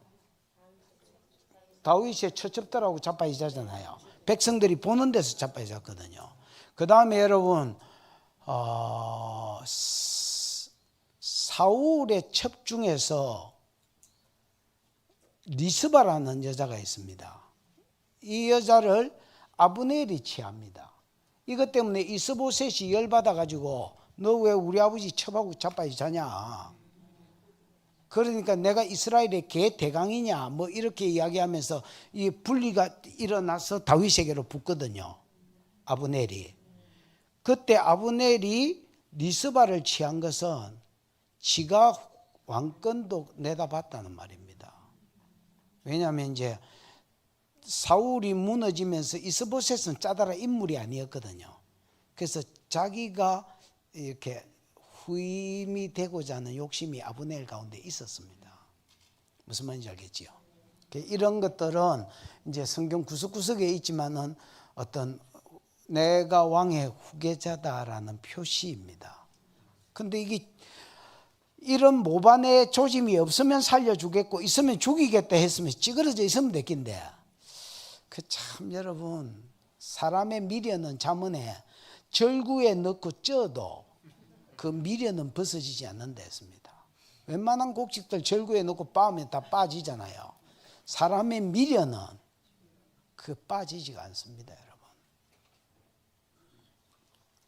다윗의 처첩들하고 자빠지잖아요. 백성들이 보는 데서 자빠졌거든요. 그 다음에 여러분 사울의 첩 중에서 리스바라는 여자가 있습니다. 이 여자를 아브넬이 취합니다. 이것 때문에 이스보셋이 열받아 가지고 너 왜 우리 아버지 첩하고 자빠지 자냐, 그러니까 내가 이스라엘의 개 대강이냐 뭐 이렇게 이야기하면서 이 분리가 일어나서 다윗에게로 붙거든요. 아브넬이. 그때 아브넬이 리스바를 취한 것은 지가 왕권도 내다봤다는 말입니다. 왜냐하면 이제 사울이 무너지면서 이스보셋은 짜다라 인물이 아니었거든요. 그래서 자기가 이렇게 후임이 되고자 하는 욕심이 아브넬 가운데 있었습니다. 무슨 말인지 알겠지요? 이런 것들은 이제 성경 구석구석에 있지만은 어떤 내가 왕의 후계자다라는 표시입니다. 근데 이게 이런 모반의 조짐이 없으면 살려주겠고 있으면 죽이겠다 했으면 찌그러져 있으면 됐긴데, 그 참 여러분, 사람의 미련은 자문에 절구에 넣고 쪄도 그 미련은 벗어지지 않는다 했습니다. 웬만한 곡식들 절구에 넣고 빻으면 다 빠지잖아요. 사람의 미련은 그 빠지지가 않습니다, 여러분.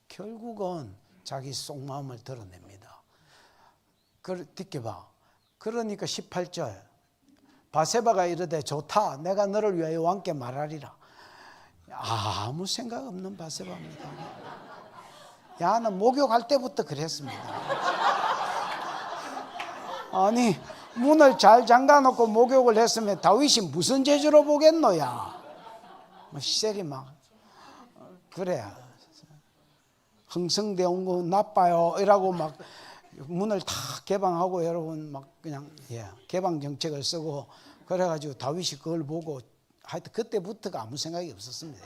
결국은 자기 속마음을 드러냅니다. 듣게 봐. 그러니까 18절 바세바가 이르되 좋다, 내가 너를 위하여 왕께 말하리라. 아무 생각 없는 바세바입니다. 야는 목욕할 때부터 그랬습니다. 아니 문을 잘 잠가놓고 목욕을 했으면 다윗이 무슨 재주로 보겠노야. 뭐 시셀이 막 그래 흥성대온 거 나빠요 이라고 막 문을 다 개방하고 여러분 막 그냥 개방 정책을 쓰고 그래가지고 다윗이 그걸 보고 하여튼 그때부터가 아무 생각이 없었습니다.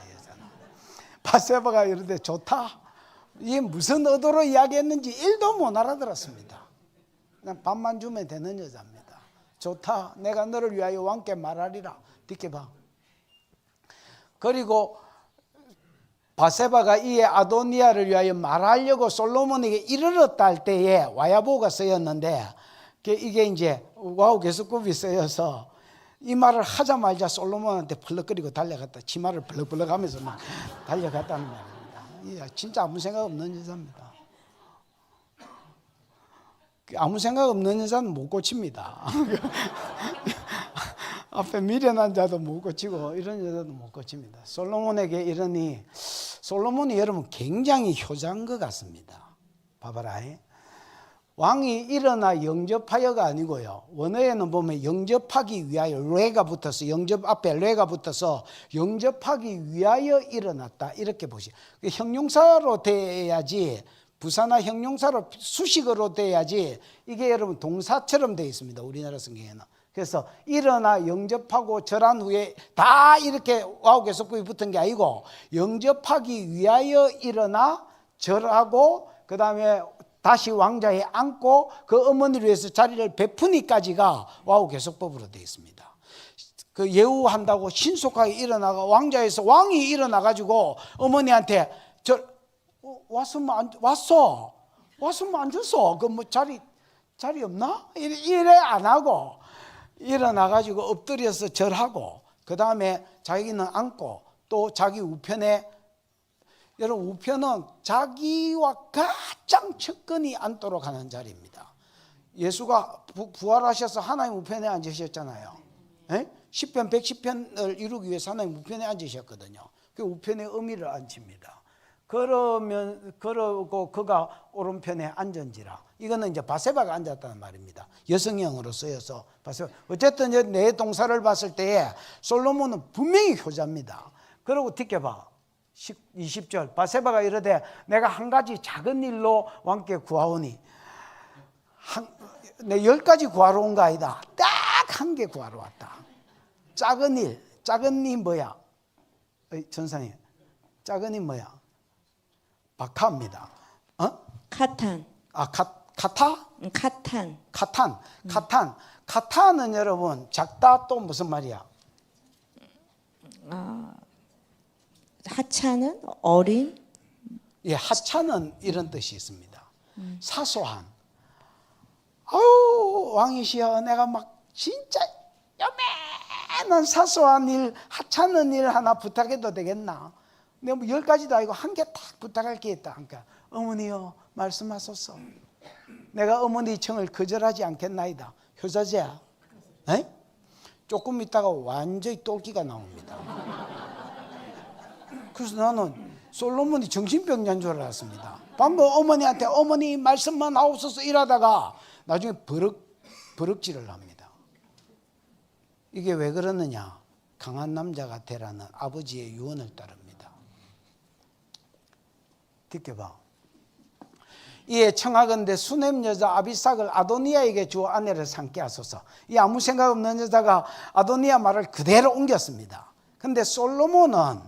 바세바가 이러되 좋다, 이게 무슨 의도로 이야기했는지 1도 못 알아들었습니다. 그냥 밥만 주면 되는 여자입니다. 좋다, 내가 너를 위하여 왕께 말하리라. 듣게 봐. 그리고 바세바가 이에 아도니아를 위하여 말하려고 솔로몬에게 이르렀다 할 때에 와야보가 쓰였는데 이게 이제 와우 개수급이 쓰여서 이 말을 하자마자 솔로몬한테 벌렁거리고 달려갔다. 치마를 벌렁벌렁 하면서 막 달려갔다는 말입니다. 진짜 아무 생각 없는 여자입니다. 아무 생각 없는 여자는 못 고칩니다. 앞에 미련한 자도 못 고치고 이런 여자도 못 고칩니다. 솔로몬에게 이러니 솔로몬이 여러분 굉장히 효자인 것 같습니다. 봐봐라. 왕이 일어나 영접하여가 아니고요. 원어에는 보면 영접하기 위하여 레가 붙어서 영접 앞에 레가 붙어서 영접하기 위하여 일어났다 이렇게 보시죠. 형용사로 돼야지, 부사나 형용사로 수식어로 돼야지 이게 여러분 동사처럼 되어 있습니다. 우리나라 성경에는. 그래서 일어나 영접하고 절한 후에 다 이렇게 와우 계속구이 붙은 게 아니고 영접하기 위하여 일어나 절하고 그 다음에 다시 왕자에 앉고 그 어머니를 위해서 자리를 베푸니까지가 와우 계속법으로 되어 있습니다. 그 예우한다고 신속하게 일어나가 왕자에서 왕이 일어나가지고 어머니한테 왔으면 앉았어. 그 뭐 자리 없나? 이래 안 하고 일어나가지고 엎드려서 절하고 그 다음에 자기는 앉고 또 자기 우편에, 여러분 우편은 자기와 가장 측근히 앉도록 하는 자리입니다. 예수가 부활하셔서 하나님 우편에 앉으셨잖아요. 10편 110편을 이루기 위해서 하나님 우편에 앉으셨거든요. 그 우편의 의미를 앉힙니다. 그러고 그가 오른편에 앉은지라. 이거는 이제 바세바가 앉았다는 말입니다. 여성형으로 쓰여서 바세바. 어쨌든 내 동사를 봤을 때에 솔로몬은 분명히 효자입니다. 그러고 듣게봐. 20절 바세바가 이르되 내가 한 가지 작은 일로 왕께 구하오니 내 10가지 구하러 온 거 아니다. 딱 한 개 구하러 왔다. 작은 일. 작은 일 뭐야? 전사님, 작은 일 뭐야? 박하입니다. 카탄. 카타? 카탄. 카탄은 여러분 작다 또 무슨 말이야? 하찮은, 어린. 예, 하찮은 이런 뜻이 있습니다. 사소한. 아유 왕이시여, 내가 막 진짜 난 사소한 일, 하찮은 일 하나 부탁해도 되겠나? 내가 뭐 10가지도 아니고 한 개 딱 부탁할 게 있다. 그러니까 어머니요 말씀하소서. 내가 어머니 청을 거절하지 않겠나이다. 효자제야. 에? 조금 있다가 완전히 똘끼가 나옵니다. 그래서 나는 솔로몬이 정신병자인 줄 알았습니다. 방금 어머니한테 어머니 말씀만 하옵소서 이러다가 나중에 버럭질을 합니다. 이게 왜 그러느냐? 강한 남자가 되라는 아버지의 유언을 따릅니다. 듣게봐. 이에 청하건대 수넴 여자 아비삭을 아도니아에게 주어 아내를 삼게 하소서. 이 아무 생각 없는 여자가 아도니아 말을 그대로 옮겼습니다. 근데 솔로몬은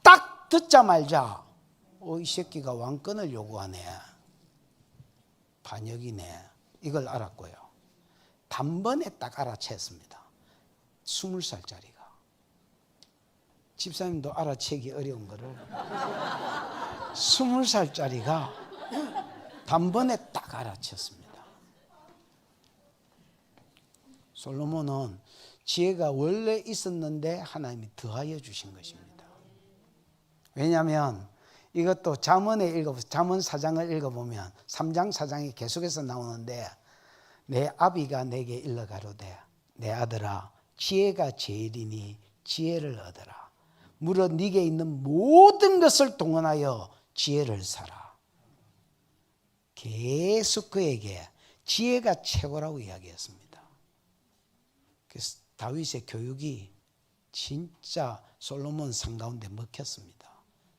딱 듣자마자 이 새끼가 왕권을 요구하네, 반역이네, 이걸 알았고요. 단번에 딱 알아챘습니다. 20살짜리가. 집사님도 알아채기 어려운 거를 20살짜리가 단번에 딱 알아챘습니다. 솔로몬은 지혜가 원래 있었는데 하나님이 더하여 주신 것입니다. 왜냐하면 이것도 잠언에 잠언 4장을 읽어보면 3장 4장이 계속해서 나오는데 내 아비가 내게 일러가로되 내 아들아 지혜가 제일이니 지혜를 얻어라. 무릇 네게 있는 모든 것을 동원하여 지혜를 사라. 계속 그에게 지혜가 최고라고 이야기했습니다. 그래서 다윗의 교육이 진짜 솔로몬 상 가운데 먹혔습니다.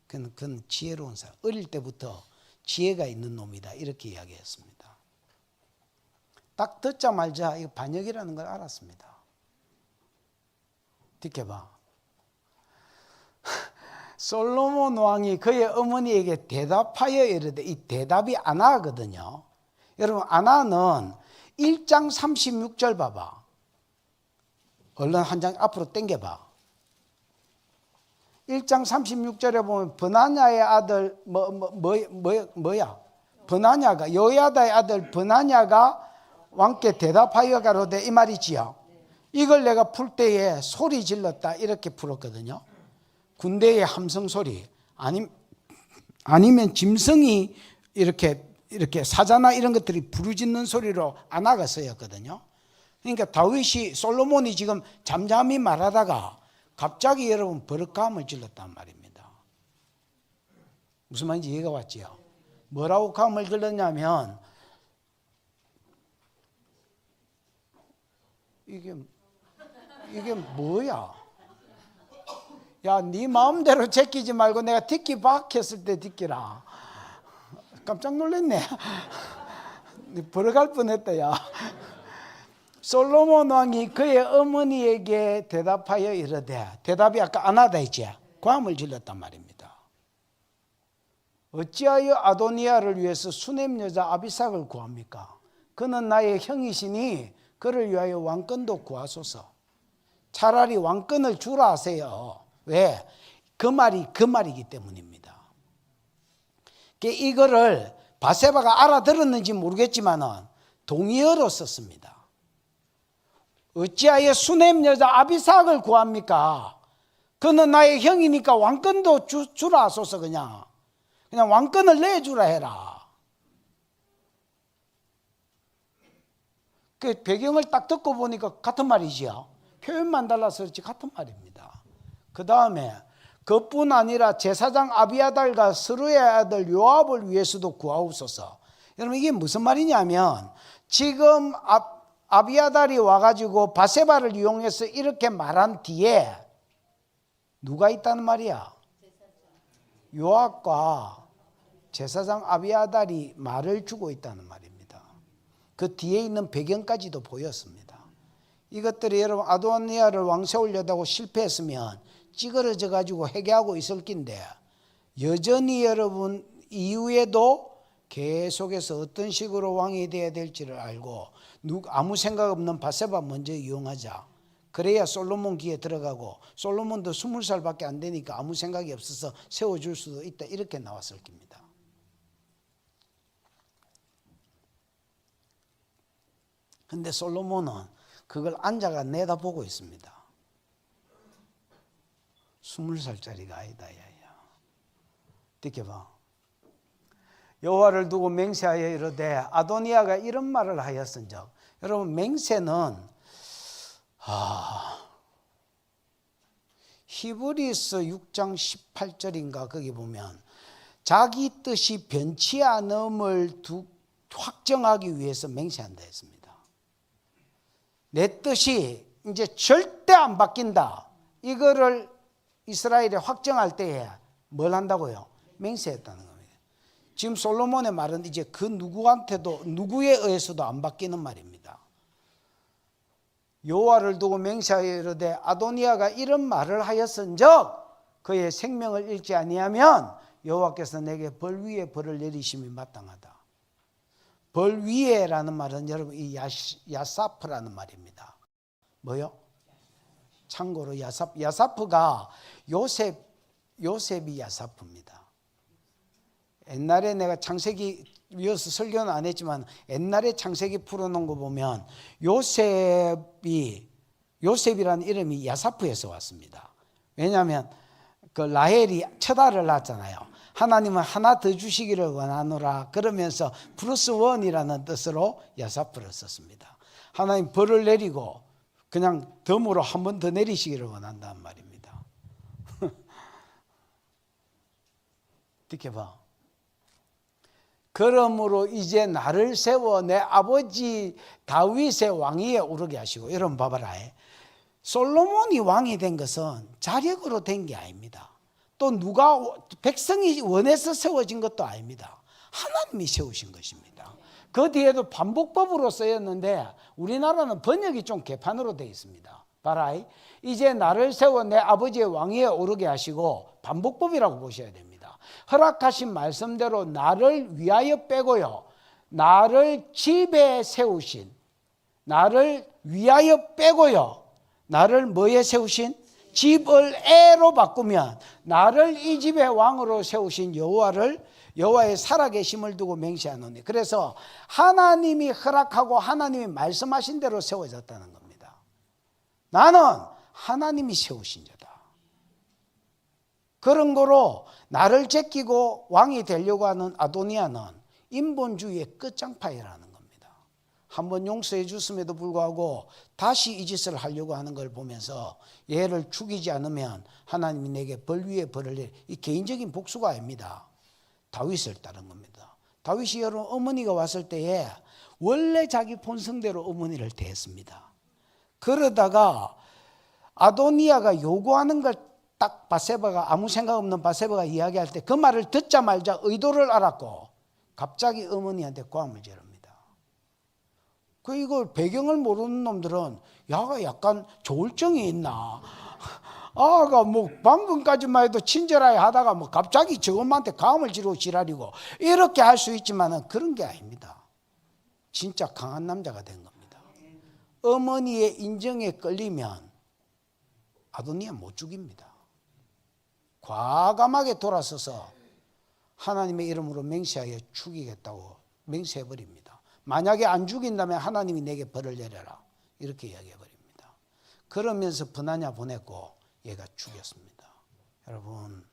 그는 지혜로운 사람, 어릴 때부터 지혜가 있는 놈이다 이렇게 이야기했습니다. 딱 듣자마자 이거 반역이라는 걸 알았습니다. 듣게봐. 솔로몬 왕이 그의 어머니에게 대답하여 이르되, 이 대답이 아나거든요. 여러분 아나는 1장 36절 봐봐. 얼른 한 장 앞으로 당겨봐. 1장 36절에 보면 버나냐의 아들 뭐야? 버나냐가 여호야다의 아들 버나냐가 왕께 대답하여 가로되 이 말이지요. 이걸 내가 풀 때에 소리 질렀다 이렇게 풀었거든요. 군대의 함성 소리 아니면 짐승이 이렇게 사자나 이런 것들이 부르짖는 소리로 아나가 쓰였거든요. 그러니까 다윗이 솔로몬이 지금 잠잠히 말하다가 갑자기 여러분 버럭감을 질렀단 말입니다. 무슨 말인지 이해가 왔지요? 뭐라고 감을 질렀냐면 이게 뭐야? 야, 네 마음대로 제끼지 말고 내가 뒷기 박혔을 때 뒷기라. 깜짝 놀랐네. 버럭할 뻔했다 야. 솔로몬 왕이 그의 어머니에게 대답하여 이르되, 대답이 아까 안 하다 했지. 고함을 질렀단 말입니다. 어찌하여 아도니아를 위해서 수넴 여자 아비삭을 구합니까? 그는 나의 형이시니 그를 위하여 왕권도 구하소서. 차라리 왕권을 주라 하세요. 왜? 그 말이기 때문입니다. 이거를 바세바가 알아들었는지 모르겠지만 동의어로 썼습니다. 어찌하여 수넴 여자 아비삭을 구합니까? 그는 나의 형이니까 왕권도 주라 하소서. 그냥 왕권을 내주라 해라. 그 배경을 딱 듣고 보니까 같은 말이지요. 표현만 달라서 그렇지 같은 말입니다. 그 다음에 그뿐 아니라 제사장 아비아달과 스루의 아들 요압을 위해서도 구하옵소서. 여러분 이게 무슨 말이냐면 지금 아비아달이 와가지고 바세바를 이용해서 이렇게 말한 뒤에 누가 있다는 말이야? 요압과 제사장 아비아달이 말을 주고 있다는 말입니다. 그 뒤에 있는 배경까지도 보였습니다. 이것들이 여러분 아도니아를 왕 세우려다고 실패했으면 찌그러져 가지고 회개하고 있을 낀데 여전히 여러분 이후에도 계속해서 어떤 식으로 왕이 되어야 될지를 알고 아무 생각 없는 바세바 먼저 이용하자. 그래야 솔로몬 기에 들어가고 솔로몬도 20살밖에 안 되니까 아무 생각이 없어서 세워줄 수도 있다. 이렇게 나왔을 겁니다. 근데 솔로몬은 그걸 앉아가 내다보고 있습니다. 20살짜리가 아니다. 야야. 느껴봐. 여호와를 두고 맹세하여 이르되 아도니아가 이런 말을 하였은즉. 여러분 맹세는 히브리서 6장 18절인가 거기 보면 자기 뜻이 변치 않음을 확정하기 위해서 맹세한다 했습니다. 내 뜻이 이제 절대 안 바뀐다. 이거를 이스라엘에 확정할 때에 뭘 한다고요? 맹세했다는 겁니다. 지금 솔로몬의 말은 이제 그 누구한테도 누구에 의해서도 안 바뀌는 말입니다. 여호와를 두고 맹세하여 이르되 아도니아가 이런 말을 하였은즉 그의 생명을 잃지 아니하면 여호와께서 내게 벌 위에 벌을 내리심이 마땅하다. 벌 위에라는 말은 여러분 이 야사프라는 말입니다. 뭐요? 참고로 야사프가 요셉이 야사프입니다. 옛날에 내가 창세기 이어서 설교는 안 했지만 옛날에 창세기 풀어놓은 거 보면 요셉이라는 이름이 야사프에서 왔습니다. 왜냐하면 그 라헬이 첫 아들을 낳았잖아요. 하나님은 하나 더 주시기를 원하노라 그러면서 플러스 원이라는 뜻으로 야사프를 썼습니다. 하나님 벌을 내리고 그냥 덤으로 한 번 더 내리시기를 원한다는 말입니다. 느껴봐. 그러므로 이제 나를 세워 내 아버지 다윗의 왕위에 오르게 하시고. 여러분 봐봐라. 솔로몬이 왕이 된 것은 자력으로 된 게 아닙니다. 또 누가 백성이 원해서 세워진 것도 아닙니다. 하나님이 세우신 것입니다. 그 뒤에도 반복법으로 쓰였는데 우리나라는 번역이 좀 개판으로 되어 있습니다. 봐라. 이제 나를 세워 내 아버지의 왕위에 오르게 하시고 반복법이라고 보셔야 됩니다. 허락하신 말씀대로 나를 위하여 빼고요. 나를 집에 세우신, 나를 위하여 빼고요. 나를 뭐에 세우신? 집을 애로 바꾸면 나를 이 집의 왕으로 세우신 여호와의 살아계심을 두고 맹세하노니. 그래서 하나님이 허락하고 하나님이 말씀하신 대로 세워졌다는 겁니다. 나는 하나님이 세우신 자다. 그런 거로 나를 제끼고 왕이 되려고 하는 아도니아는 인본주의의 끝장파이라는 겁니다. 한번 용서해 줬음에도 불구하고 다시 이 짓을 하려고 하는 걸 보면서 얘를 죽이지 않으면 하나님이 내게 벌 위에 벌을 내리. 이 개인적인 복수가 아닙니다. 다윗을 따른 겁니다. 다윗이 여러분 어머니가 왔을 때에 원래 자기 본성대로 어머니를 대했습니다. 그러다가 아도니아가 요구하는 걸 딱 바세바가 아무 생각 없는 바세바가 이야기할 때 그 말을 듣자마자 의도를 알았고 갑자기 어머니한테 고함을 지릅니다. 그 이걸 배경을 모르는 놈들은 야가 약간 조울증이 있나? 아가 뭐 방금까지만 해도 친절하게 하다가 뭐 갑자기 저것한테 감을 지르고 지랄이고 이렇게 할 수 있지만은 그런 게 아닙니다. 진짜 강한 남자가 된 겁니다. 어머니의 인정에 끌리면 아도니아 못 죽입니다. 과감하게 돌아서서 하나님의 이름으로 맹세하여 죽이겠다고 맹세해버립니다. 만약에 안 죽인다면 하나님이 내게 벌을 내려라 이렇게 이야기해버립니다. 그러면서 브나냐 보냈고 얘가 죽였습니다. 여러분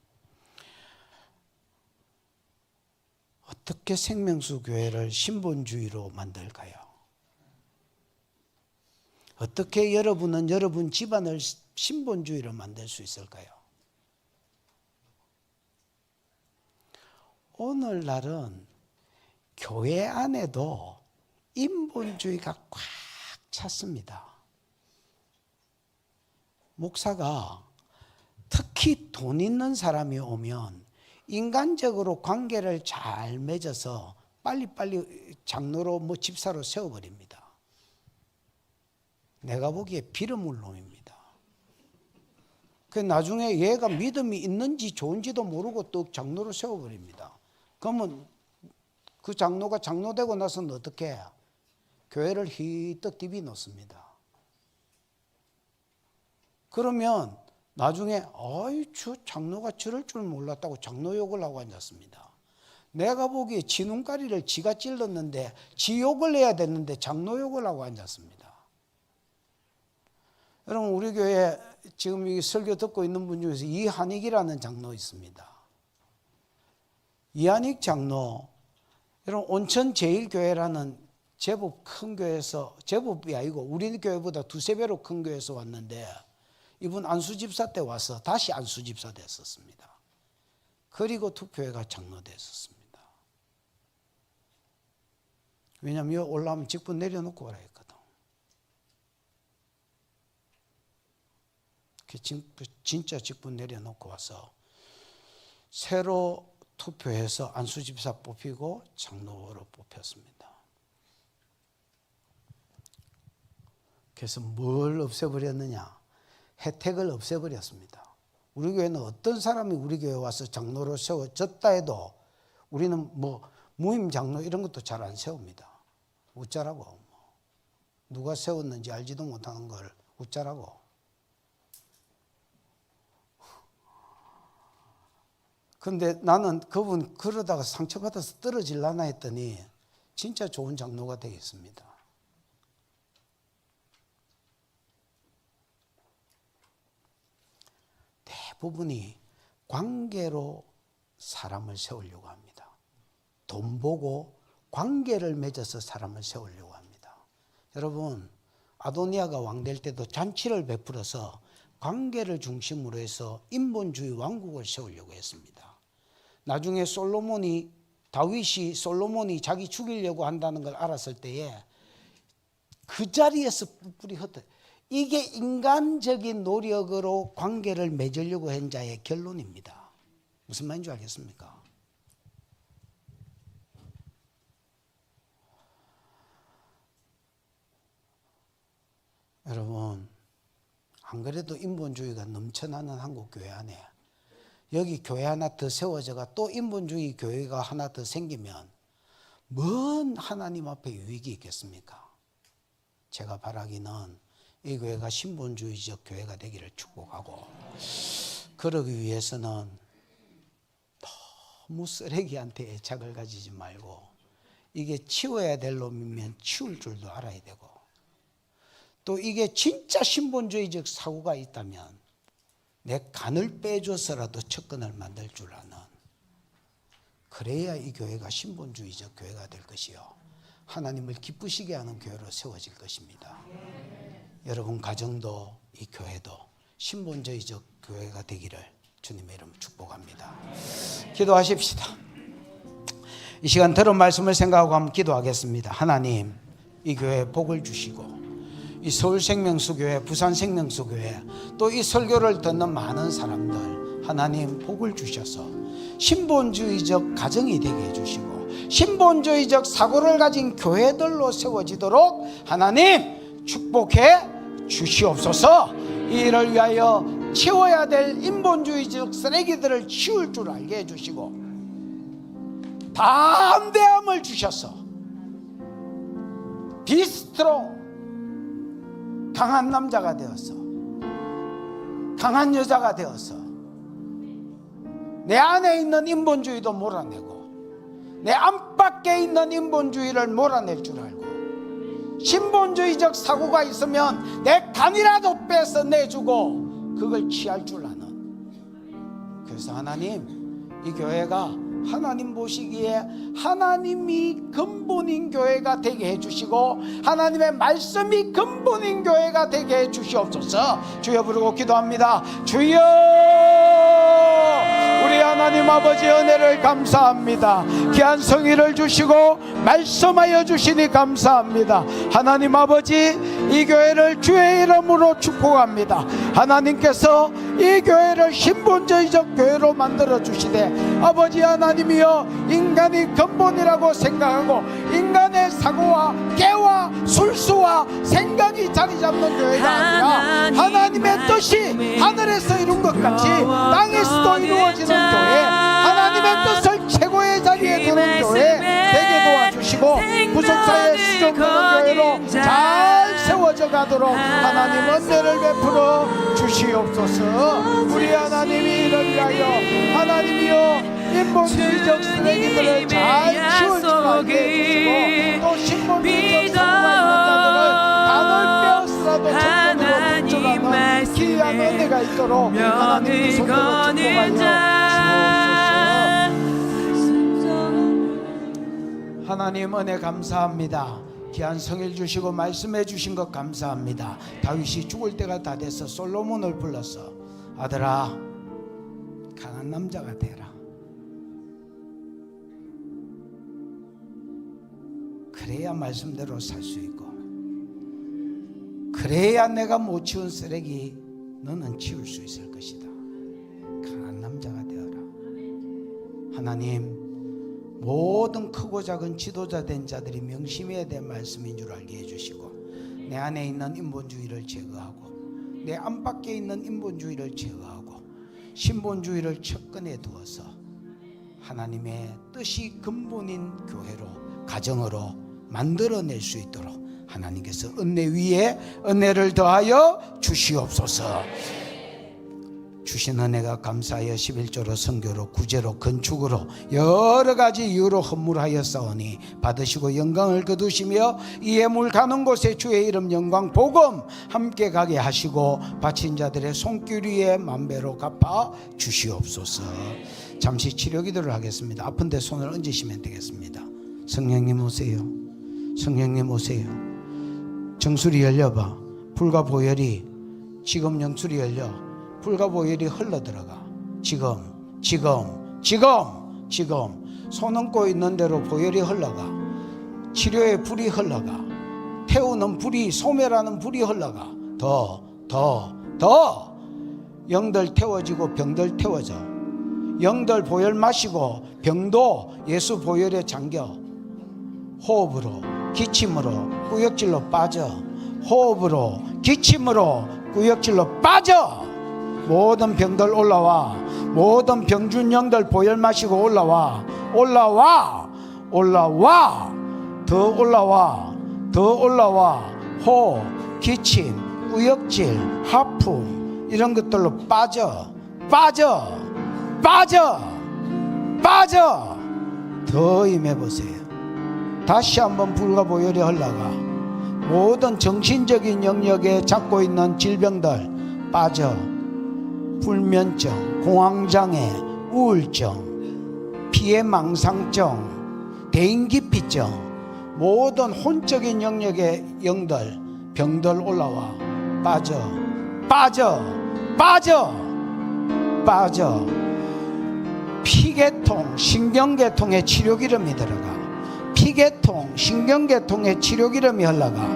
어떻게 생명수 교회를 신본주의로 만들까요? 어떻게 여러분은 여러분 집안을 신본주의로 만들 수 있을까요? 오늘날은 교회 안에도 인본주의가 꽉 찼습니다. 목사가 특히 돈 있는 사람이 오면 인간적으로 관계를 잘 맺어서 빨리빨리 장로로 뭐 집사로 세워버립니다. 내가 보기에 빌어먹을 놈입니다. 그 나중에 얘가 믿음이 있는지 좋은지도 모르고 또 장로로 세워버립니다. 그러면 그 장로가 장로되고 나서는 어떻게 해요? 교회를 휘떡 디비 놓습니다. 그러면 나중에 저 장로가 저럴 줄 몰랐다고 장로 욕을 하고 앉았습니다. 내가 보기에 지 눈가리를 지가 찔렀는데 지 욕을 해야 됐는데 장로 욕을 하고 앉았습니다. 여러분 우리 교회 지금 이 설교 듣고 있는 분 중에서 이한익이라는 장로 있습니다. 이한익 장로, 여러분 온천 제일교회라는 제법 큰 교회에서, 제법이 아니고 우리 교회보다 두세 배로 큰 교회에서 왔는데 이분 안수집사 때 와서 다시 안수집사 됐었습니다. 그리고 투표회가 장로 됐었습니다. 왜냐하면 여기 올라오면 직분 내려놓고 가라 했거든. 진짜 직분 내려놓고 와서 새로 투표해서 안수집사 뽑히고 장로로 뽑혔습니다. 그래서 뭘 없애버렸느냐? 혜택을 없애버렸습니다. 우리 교회는 어떤 사람이 우리 교회에 와서 장로로 세워졌다 해도 우리는 뭐 무임 장로 이런 것도 잘 안 세웁니다. 웃자라고. 누가 세웠는지 알지도 못하는 걸 웃자라고. 근데 나는 그분 그러다가 상처받아서 떨어질라나 했더니 진짜 좋은 장로가 되겠습니다. 대부분이 관계로 사람을 세우려고 합니다. 돈 보고 관계를 맺어서 사람을 세우려고 합니다. 여러분, 아도니아가 왕 될 때도 잔치를 베풀어서 관계를 중심으로 해서 인본주의 왕국을 세우려고 했습니다. 나중에 다윗이 솔로몬이 자기 죽이려고 한다는 걸 알았을 때에 그 자리에서 뿔뿔이 흩어. 이게 인간적인 노력으로 관계를 맺으려고 한 자의 결론입니다. 무슨 말인 줄 알겠습니까? 여러분, 안 그래도 인본주의가 넘쳐나는 한국 교회 안에 여기 교회 하나 더 세워져가 또 인본주의 교회가 하나 더 생기면 뭔 하나님 앞에 유익이 있겠습니까? 제가 바라기는 이 교회가 신본주의적 교회가 되기를 축복하고, 그러기 위해서는 너무 쓰레기한테 애착을 가지지 말고 이게 치워야 될 놈이면 치울 줄도 알아야 되고, 또 이게 진짜 신본주의적 사고가 있다면 내 간을 빼줘서라도 척근을 만들 줄 아는, 그래야 이 교회가 신본주의적 교회가 될 것이요 하나님을 기쁘시게 하는 교회로 세워질 것입니다. 여러분 가정도 이 교회도 신본주의적 교회가 되기를 주님의 이름으로 축복합니다. 기도하십시다. 이 시간 들은 말씀을 생각하고 한번 기도하겠습니다. 하나님, 이 교회에 복을 주시고 이 서울생명수교회, 부산생명수교회, 또 이 설교를 듣는 많은 사람들 하나님 복을 주셔서 신본주의적 가정이 되게 해주시고 신본주의적 사고를 가진 교회들로 세워지도록 하나님 축복해 주시옵소서. 이를 위하여 치워야 될 인본주의적 쓰레기들을 치울 줄 알게 해주시고 담대함을 주셔서 비스트로 강한 남자가 되어서 강한 여자가 되어서 내 안에 있는 인본주의도 몰아내고 내 안팎에 있는 인본주의를 몰아낼 줄 알고 신본주의적 사고가 있으면 내 간이라도 빼서 내주고 그걸 취할 줄 아는, 그래서 하나님 이 교회가 하나님 보시기에 하나님이 근본인 교회가 되게 해주시고 하나님의 말씀이 근본인 교회가 되게 해주시옵소서. 주여 부르고 기도합니다. 주여, 우리 하나님 아버지 은혜를 감사합니다. 귀한 성의를 주시고 말씀하여 주시니 감사합니다. 하나님 아버지, 이 교회를 주의 이름으로 축복합니다. 하나님께서 이 교회를 신본주의적 교회로 만들어 주시되 아버지 하나님이여, 인간이 근본이라고 생각하고 인간의 사고와 깨와 술수와 생각이 자리 잡는 교회가 아니라 하나님의 뜻이 하늘에서 이룬 것 같이 땅에서도 이루어지는 교회, 하나님의 뜻을 최고의 자리에 두는 교회 되게 도와주시고 구속사의 수종되는 교회로 잘 세워져 가도록 하나님 은혜를 베풀어 주시옵소서. 우리 하나님이 이를 위하여 하나님이여 인본주의적 쓰레기들을 잘 치울 줄 알게 해주시고 또 신본주의적 사고가 있는 자들을 단을 빼어서라도 정면으로 쫓아가는 귀한 은혜가 있도록 하나님 손으로 축복하여 주옵소서. 하나님 은혜 감사합니다. 귀한 성일 주시고 말씀해 주신 것 감사합니다. 다윗이 죽을 때가 다 돼서 솔로몬을 불러서 아들아 강한 남자가 되라. 그래야 말씀대로 살 수 있고, 그래야 내가 못 치운 쓰레기 너는 치울 수 있을 것이다. 강한 남자가 되어라. 하나님, 모든 크고 작은 지도자 된 자들이 명심해야 될 말씀인 줄 알게 해주시고, 내 안에 있는 인본주의를 제거하고 내 안팎에 있는 인본주의를 제거하고 신본주의를 척근에 두어서 하나님의 뜻이 근본인 교회로, 가정으로 만들어낼 수 있도록 하나님께서 은혜 위에 은혜를 더하여 주시옵소서. 주신 은혜가 감사하여 11조로 선교로 구제로 건축으로 여러 가지 이유로 헌물하였사오니 받으시고 영광을 거두시며 이 예물 가는 곳에 주의 이름 영광 복음 함께 가게 하시고 바친 자들의 손길 위에 만배로 갚아 주시옵소서. 잠시 치료 기도를 하겠습니다. 아픈데 손을 얹으시면 되겠습니다. 성령님 오세요. 성령님 오세요. 정수리 열려봐. 불과 보혈이 지금 정수리 열려. 불과 보혈이 흘러들어가. 지금 손 얹고 있는 대로 보혈이 흘러가. 치료의 불이 흘러가. 태우는 불이, 소멸하는 불이 흘러가. 더 영들 태워지고 병들 태워져. 영들 보혈 마시고 병도 예수 보혈에 잠겨. 호흡으로 기침으로 구역질로 빠져. 호흡으로 기침으로 구역질로 빠져. 모든 병들 올라와. 모든 병준 영들 보혈 마시고 올라와. 더 올라와. 호, 기침, 구역질, 하품 이런 것들로 빠져. 더 임해보세요. 다시 한번 불과 보혈이 흘러가. 모든 정신적인 영역에 잡고 있는 질병들 빠져. 불면증, 공황장애, 우울증, 피해망상증, 대인기피증, 모든 혼적인 영역의 영들, 병들 올라와. 빠져. 피계통, 신경계통에 치료기름이 들어가. 피계통, 신경계통에 치료기름이 흘러가.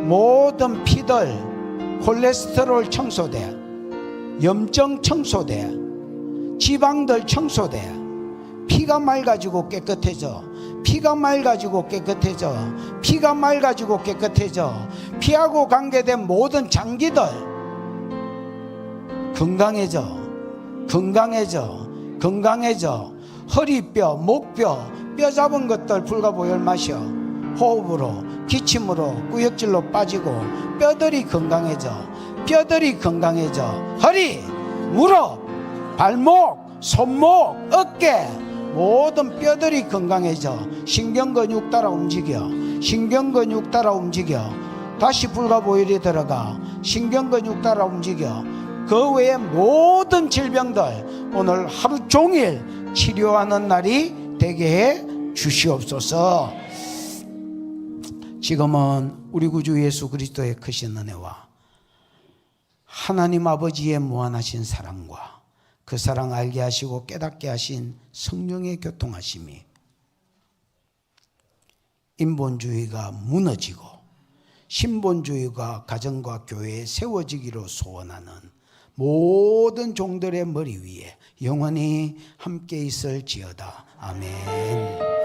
모든 피들, 콜레스테롤 청소돼. 염증 청소돼. 지방들 청소돼. 피가 맑아지고 깨끗해져. 피하고 관계된 모든 장기들 건강해져. 허리뼈, 목뼈, 뼈 잡은 것들 불과 보혈 마셔. 호흡으로, 기침으로, 구역질로 빠지고 뼈들이 건강해져. 허리, 무릎, 발목, 손목, 어깨 모든 뼈들이 건강해져. 신경근육 따라 움직여. 다시 불과 보혈이 들어가. 신경근육 따라 움직여. 그 외에 모든 질병들 오늘 하루 종일 치료하는 날이 되게 해 주시옵소서. 지금은 우리 구주 예수 그리스도의 크신 은혜와 하나님 아버지의 무한하신 사랑과 그 사랑 알게 하시고 깨닫게 하신 성령의 교통하심이 인본주의가 무너지고 신본주의가 가정과 교회에 세워지기로 소원하는 모든 종들의 머리 위에 영원히 함께 있을지어다. 아멘.